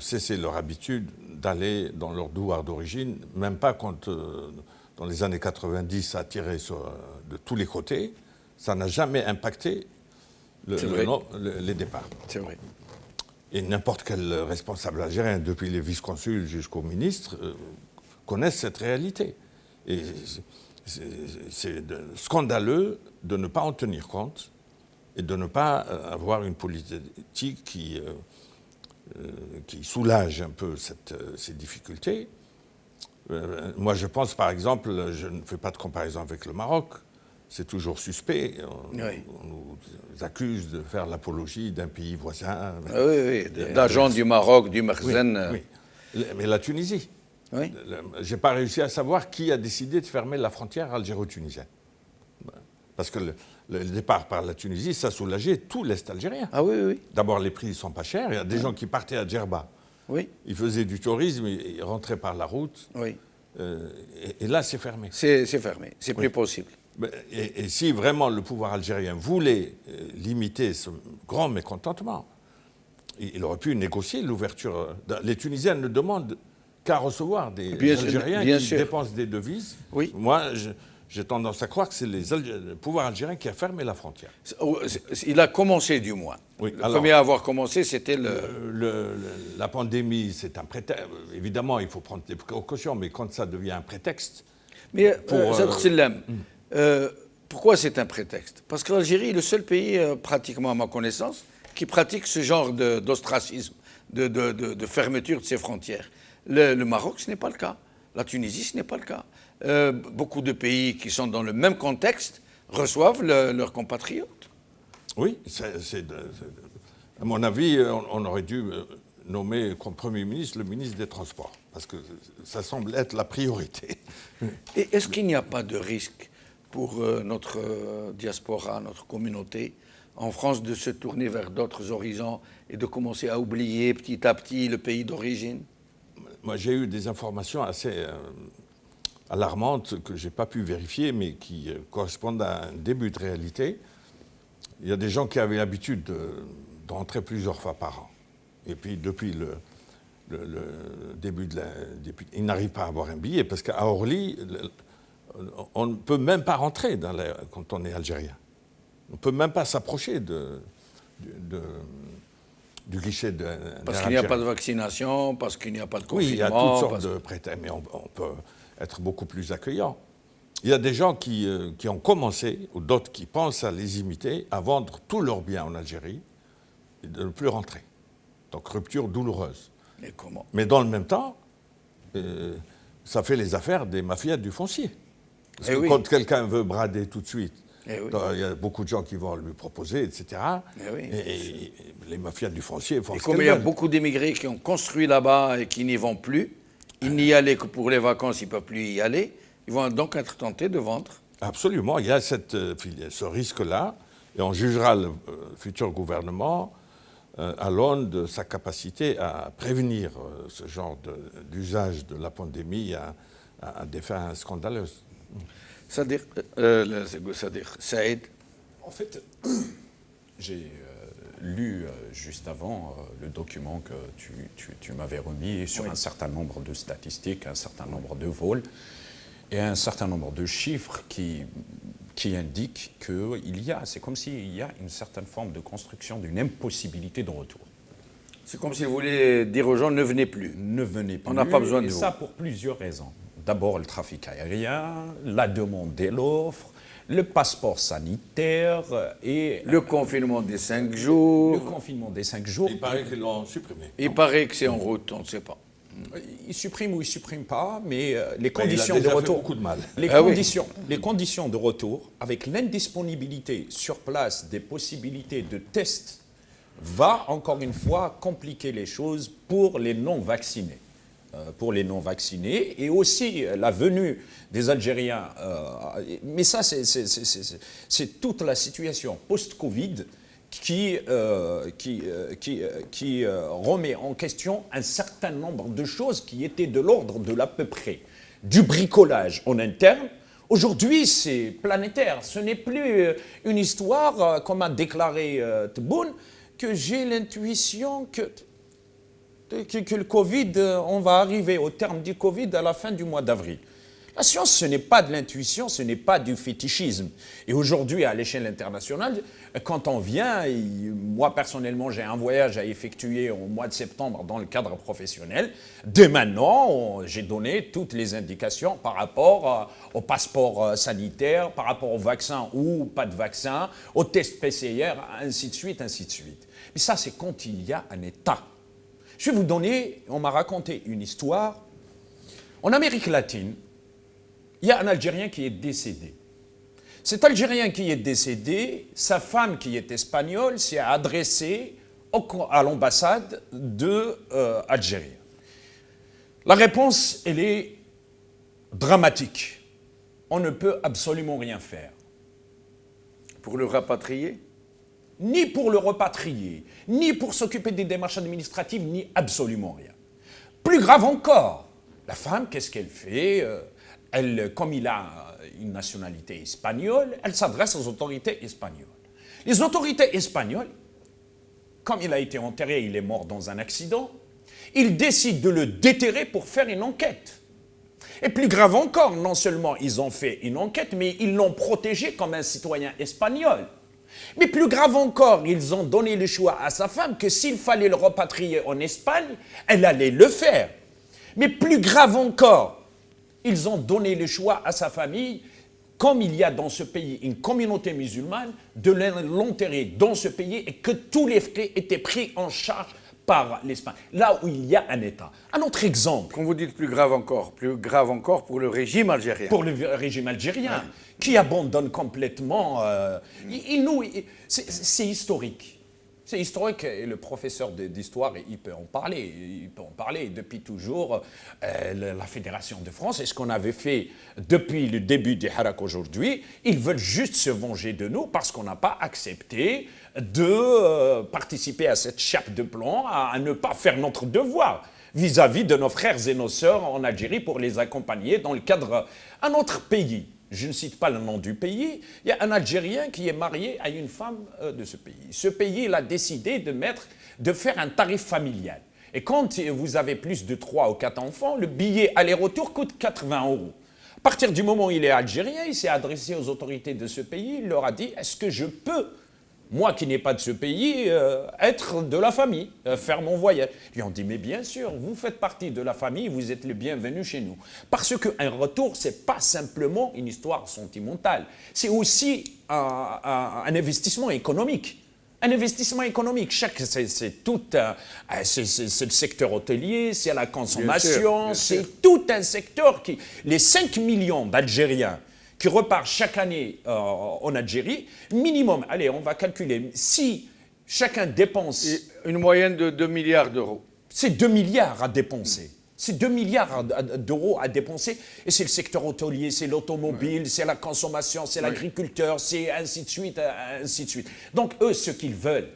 cesser leur habitude d'aller dans leur douar d'origine, même pas quand, dans les années 90, ça a tiré de tous les côtés, ça n'a jamais impacté les départs. C'est vrai. Et n'importe quel responsable algérien, depuis les vice-consuls jusqu'aux ministres, connaissent cette réalité. Et c'est scandaleux de ne pas en tenir compte et de ne pas avoir une politique qui soulage un peu ces difficultés. Moi, je pense, par exemple, je ne fais pas de comparaison avec le Maroc, c'est toujours suspect. On nous accuse de faire l'apologie d'un pays voisin. Oui, d'agents du Maroc, du Merzen. Oui. Mais la Tunisie. Oui. Je n'ai pas réussi à savoir qui a décidé de fermer la frontière algéro-tunisienne. Parce que le départ par la Tunisie, ça soulageait tout l'Est algérien. Ah oui, oui. D'abord, les prix ne sont pas chers. Il y a des gens qui partaient à Djerba. Oui. Ils faisaient du tourisme, ils rentraient par la route. Oui. Et là, c'est fermé. C'est fermé. C'est plus possible. Et si vraiment le pouvoir algérien voulait limiter ce grand mécontentement, il aurait pu négocier l'ouverture. Les Tunisiens ne demandent qu'à recevoir des Algériens qui dépensent des devises. Oui. Moi, j'ai tendance à croire que c'est le pouvoir algérien qui a fermé la frontière. Il a commencé du moins. Oui, le premier à avoir commencé, c'était la pandémie, c'est un prétexte. Évidemment, il faut prendre des précautions, mais quand ça devient un prétexte... Mais, pourquoi c'est un prétexte? Parce que l'Algérie est le seul pays, pratiquement à ma connaissance, qui pratique ce genre d'ostracisme, de fermeture de ses frontières. Le Maroc, ce n'est pas le cas. La Tunisie, ce n'est pas le cas. Beaucoup de pays qui sont dans le même contexte reçoivent leurs compatriotes. Oui, à mon avis, on aurait dû nommer comme Premier ministre le ministre des Transports, parce que ça semble être la priorité. Et est-ce qu'il n'y a pas de risque pour notre diaspora, notre communauté, en France, de se tourner vers d'autres horizons et de commencer à oublier petit à petit le pays d'origine? Moi, j'ai eu des informations assez alarmantes que je n'ai pas pu vérifier, mais qui correspondent à un début de réalité. Il y a des gens qui avaient l'habitude de rentrer plusieurs fois par an. Et puis, depuis le début ils n'arrivent pas à avoir un billet, parce qu'à Orly, on ne peut même pas rentrer quand on est algérien. On ne peut même pas s'approcher du guichet de... Parce qu'il n'y a pas de vaccination, parce qu'il n'y a pas de confinement... Oui, il y a toutes sortes de prétextes, mais on peut être beaucoup plus accueillant. Il y a des gens qui ont commencé, ou d'autres qui pensent à les imiter, à vendre tous leurs biens en Algérie et de ne plus rentrer. Donc rupture douloureuse. Mais comment? Mais dans le même temps, ça fait les affaires des mafias du foncier. Parce que quand quelqu'un veut brader tout de suite, il y a beaucoup de gens qui vont lui proposer, etc. Et les mafias du foncier font ce qu'elles veulent. Comme il y a beaucoup d'émigrés qui ont construit là-bas et qui n'y vont plus, ils n'y allaient que pour les vacances, ils ne peuvent plus y aller, ils vont donc être tentés de vendre. Absolument, il y a ce risque-là, et on jugera le futur gouvernement à l'aune de sa capacité à prévenir ce genre d'usage de la pandémie à des fins scandaleuses. C'est-à-dire, Saïd? En fait, j'ai lu juste avant le document que tu m'avais remis sur un certain nombre de statistiques, un certain nombre de vols et un certain nombre de chiffres qui indiquent qu'il y a, c'est comme s'il y a une certaine forme de construction d'une impossibilité de retour. C'est comme s'il voulait dire aux gens, ne venez plus. Ne venez plus. On n'a pas besoin de vous. Et ça pour plusieurs raisons. D'abord, le trafic aérien, la demande et l'offre, le passeport sanitaire et... Le confinement des 5 jours. Le confinement des 5 jours. Il paraît qu'ils l'ont supprimé. Il paraît que c'est en route, on ne sait pas. Ils suppriment ou ils ne suppriment pas, mais les conditions de retour... beaucoup de mal. Les conditions de retour, avec l'indisponibilité sur place des possibilités de tests, va encore une fois compliquer les choses pour les non-vaccinés. Et aussi la venue des Algériens. Mais ça, c'est toute la situation post-Covid qui remet en question un certain nombre de choses qui étaient de l'ordre de l'à peu près. Du bricolage en interne. Aujourd'hui, c'est planétaire. Ce n'est plus une histoire, comme a déclaré Tebboune, que j'ai l'intuition que le Covid, on va arriver au terme du Covid à la fin du mois d'avril. La science, ce n'est pas de l'intuition, ce n'est pas du fétichisme. Et aujourd'hui, à l'échelle internationale, quand on vient, moi personnellement, j'ai un voyage à effectuer au mois de septembre dans le cadre professionnel. Dès maintenant, j'ai donné toutes les indications par rapport au passeport sanitaire, par rapport au vaccin ou pas de vaccin, au test PCR, ainsi de suite, ainsi de suite. Mais ça, c'est quand il y a un État. Je vais vous donner, on m'a raconté une histoire. En Amérique latine, il y a un Algérien qui est décédé. Cet Algérien qui est décédé, sa femme qui est espagnole, s'est adressée à l'ambassade d'Algérie. La réponse, elle est dramatique. On ne peut absolument rien faire. Pour le rapatrier ? Ni pour le repatrier, ni pour s'occuper des démarches administratives, ni absolument rien. Plus grave encore, la femme, qu'est-ce qu'elle fait ? Elle, comme il a une nationalité espagnole, elle s'adresse aux autorités espagnoles. Les autorités espagnoles, comme il a été enterré, il est mort dans un accident, ils décident de le déterrer pour faire une enquête. Et plus grave encore, non seulement ils ont fait une enquête, mais ils l'ont protégé comme un citoyen espagnol. Mais plus grave encore, ils ont donné le choix à sa femme que s'il fallait le repatrier en Espagne, elle allait le faire. Mais plus grave encore, ils ont donné le choix à sa famille, comme il y a dans ce pays une communauté musulmane, de l'enterrer dans ce pays et que tous les frais étaient pris en charge par l'Espagne, là où il y a un État. Un autre exemple. Quand vous dites plus grave encore pour le régime algérien. Pour le régime algérien, qui abandonne complètement... c'est historique. C'est historique et le professeur d'histoire, il peut en parler. Il peut en parler depuis toujours. La Fédération de France, et ce qu'on avait fait depuis le début des Harak aujourd'hui, ils veulent juste se venger de nous parce qu'on n'a pas accepté de participer à cette chape de plomb, à ne pas faire notre devoir vis-à-vis de nos frères et nos sœurs en Algérie pour les accompagner dans le cadre d'un autre pays. Je ne cite pas le nom du pays. Il y a un Algérien qui est marié à une femme de ce pays. Ce pays, il a décidé de faire un tarif familial. Et quand vous avez plus de 3 ou 4 enfants, le billet aller-retour coûte 80 €. À partir du moment où il est algérien, il s'est adressé aux autorités de ce pays. Il leur a dit, est-ce que je peux, moi qui n'ai pas de ce pays, être de la famille, faire mon voyage. Ils lui ont dit, mais bien sûr, vous faites partie de la famille, vous êtes le bienvenu chez nous. Parce qu'un retour, ce n'est pas simplement une histoire sentimentale, c'est aussi un investissement économique. Un investissement économique, c'est le secteur hôtelier, c'est la consommation, c'est tout un secteur qui... Les 5 millions d'Algériens qui repart chaque année en Algérie, minimum, allez, on va calculer, si chacun dépense... Une moyenne de 2 milliards d'euros. C'est 2 milliards à dépenser. C'est 2 milliards d'euros à dépenser. Et c'est le secteur hôtelier, c'est l'automobile, c'est la consommation, c'est l'agriculteur, c'est ainsi de suite, ainsi de suite. Donc eux, ce qu'ils veulent,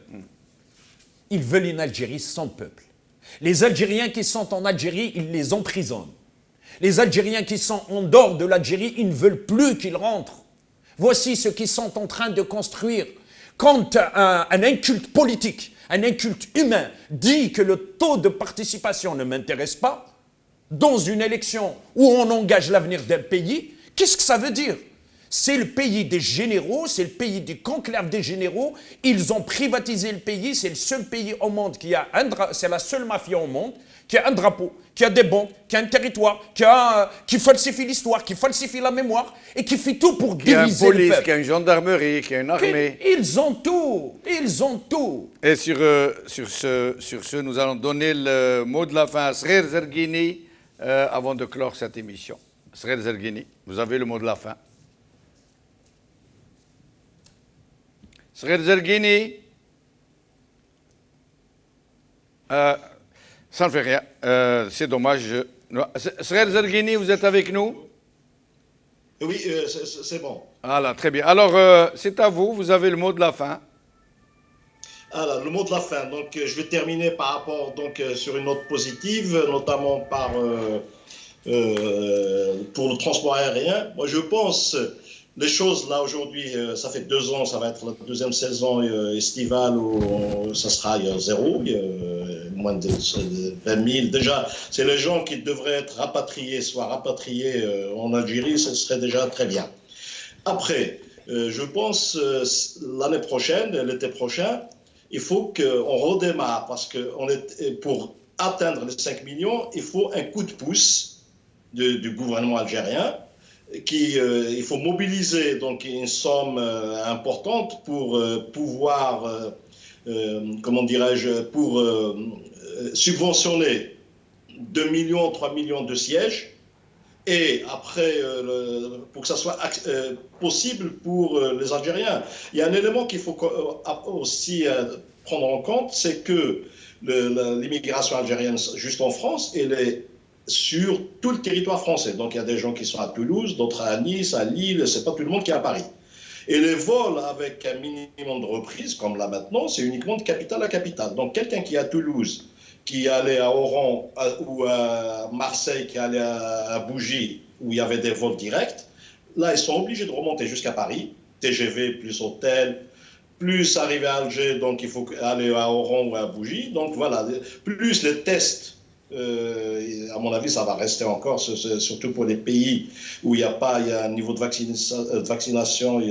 ils veulent une Algérie sans peuple. Les Algériens qui sont en Algérie, ils les emprisonnent. Les Algériens qui sont en dehors de l'Algérie, ils ne veulent plus qu'ils rentrent. Voici ce qu'ils sont en train de construire. Quand un inculte politique, un inculte humain dit que le taux de participation ne m'intéresse pas, dans une élection où on engage l'avenir d'un pays, qu'est-ce que ça veut dire? C'est le pays des généraux, c'est le pays du conclave des généraux. Ils ont privatisé le pays, c'est le seul pays au monde qui a c'est la seule mafia au monde qui a un drapeau, qui a des banques, qui a un territoire, qui falsifie l'histoire, qui falsifie la mémoire et qui fait tout pour diviser le peuple. Qui a une police, qui a une gendarmerie, qui a une armée. Ils ont tout, ils ont tout. Et sur ce, nous allons donner le mot de la fin à Srer Zerguini avant de clore cette émission. Srer Zerguini, vous avez le mot de la fin. Srer Zerguini, ça ne fait rien, c'est dommage. Srer Zerguini, vous êtes avec nous? Oui, c'est bon. Voilà, très bien. Alors, c'est à vous, vous avez le mot de la fin. Alors, le mot de la fin. Donc, je vais terminer par rapport sur une note positive, notamment pour le transport aérien. Moi, je pense... Les choses, là, aujourd'hui, ça fait 2 ans, ça va être la deuxième saison estivale où ça sera zéro, moins de 20 000. Déjà, c'est les gens qui devraient être rapatriés, soit rapatriés en Algérie, ce serait déjà très bien. Après, je pense l'année prochaine, l'été prochain, il faut qu'on redémarre parce que pour atteindre les 5 millions, il faut un coup de pouce du gouvernement algérien. Il faut mobiliser donc une somme importante pour pouvoir, comment dirais-je, pour subventionner 2 millions, 3 millions de sièges. Et après, pour que ça soit possible pour les Algériens. Il y a un élément qu'il faut aussi prendre en compte, c'est que l'immigration algérienne, juste en France, elle est sur tout le territoire français. Donc il y a des gens qui sont à Toulouse, d'autres à Nice, à Lille, c'est pas tout le monde qui est à Paris. Et les vols avec un minimum de reprise, comme là maintenant, c'est uniquement de capitale à capitale. Donc quelqu'un qui est à Toulouse, qui allait à Oran ou à Marseille, qui allait à Bougie, où il y avait des vols directs, là ils sont obligés de remonter jusqu'à Paris, TGV plus hôtel, plus arriver à Alger, donc il faut aller à Oran ou à Bougie. Donc voilà, plus les tests à mon avis, ça va rester encore, surtout pour les pays où il y a un niveau de vaccination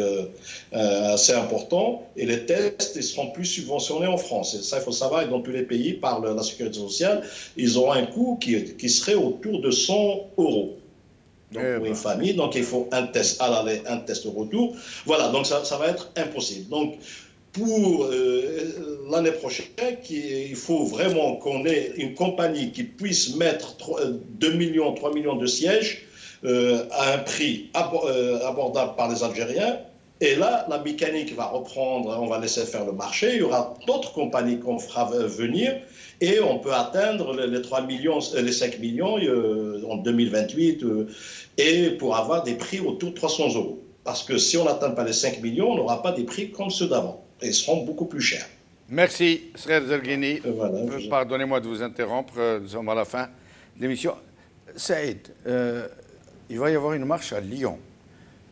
assez important. Et les tests, ils seront plus subventionnés en France. Et ça, il faut savoir, et dans tous les pays, par la sécurité sociale, ils auront un coût qui serait autour de 100 €. Donc, pour une famille, donc il faut un test à l'aller, un test au retour. Voilà, donc ça va être impossible. Donc, pour l'année prochaine, il faut vraiment qu'on ait une compagnie qui puisse mettre 2 millions, 3 millions de sièges à un prix abordable par les Algériens. Et là, la mécanique va reprendre, on va laisser faire le marché. Il y aura d'autres compagnies qu'on fera venir et on peut atteindre les 3 millions, les 5 millions en 2028 et pour avoir des prix autour de 300 €. Parce que si on n'atteint pas les 5 millions, on n'aura pas des prix comme ceux d'avant. Et ils seront beaucoup plus chers. Merci, Srer Zerguini. Voilà, pardonnez-moi de vous interrompre, nous sommes à la fin de l'émission. Saïd, il va y avoir une marche à Lyon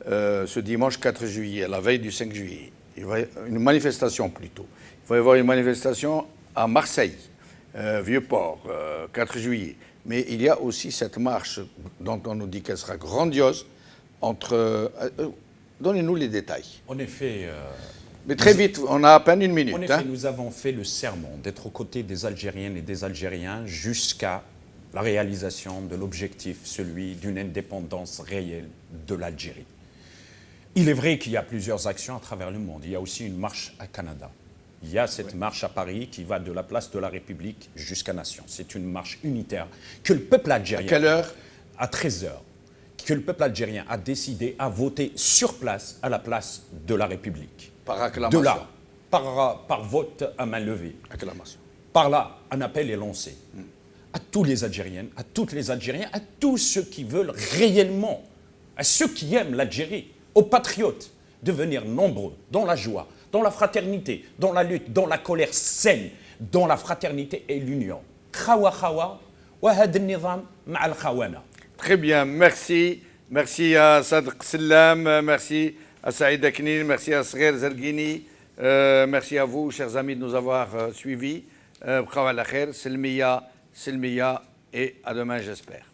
ce dimanche 4 juillet, à la veille du 5 juillet. Une manifestation plutôt. Il va y avoir une manifestation à Marseille, Vieux-Port, 4 juillet. Mais il y a aussi cette marche dont on nous dit qu'elle sera grandiose entre... donnez-nous les détails. En effet... mais très vite, on a à peine une minute. En effet, nous avons fait le serment d'être aux côtés des Algériennes et des Algériens jusqu'à la réalisation de l'objectif, celui d'une indépendance réelle de l'Algérie. Il est vrai qu'il y a plusieurs actions à travers le monde. Il y a aussi une marche à Canada. Il y a cette marche à Paris qui va de la place de la République jusqu'à Nation. C'est une marche unitaire que le peuple algérien... À quelle heure? À 13 h. Que le peuple algérien a décidé à voter sur place à la place de la République. Par acclamation. De là, par vote à main levée. Acclamation. Par là, un appel est lancé à tous les Algériennes, à toutes les Algériens, à tous ceux qui veulent réellement, à ceux qui aiment l'Algérie, aux patriotes, de venir nombreux dans la joie, dans la fraternité, dans la lutte, dans la colère saine, dans la fraternité et l'union. Khawa khawa, wa had an-nizam ma'a al-khawana. Très bien, merci. Merci à Sadr Sellam, merci à Saïd Aknine, merci à Srer Zerguini, merci à vous, chers amis, de nous avoir suivis. Selmia, et à demain, j'espère.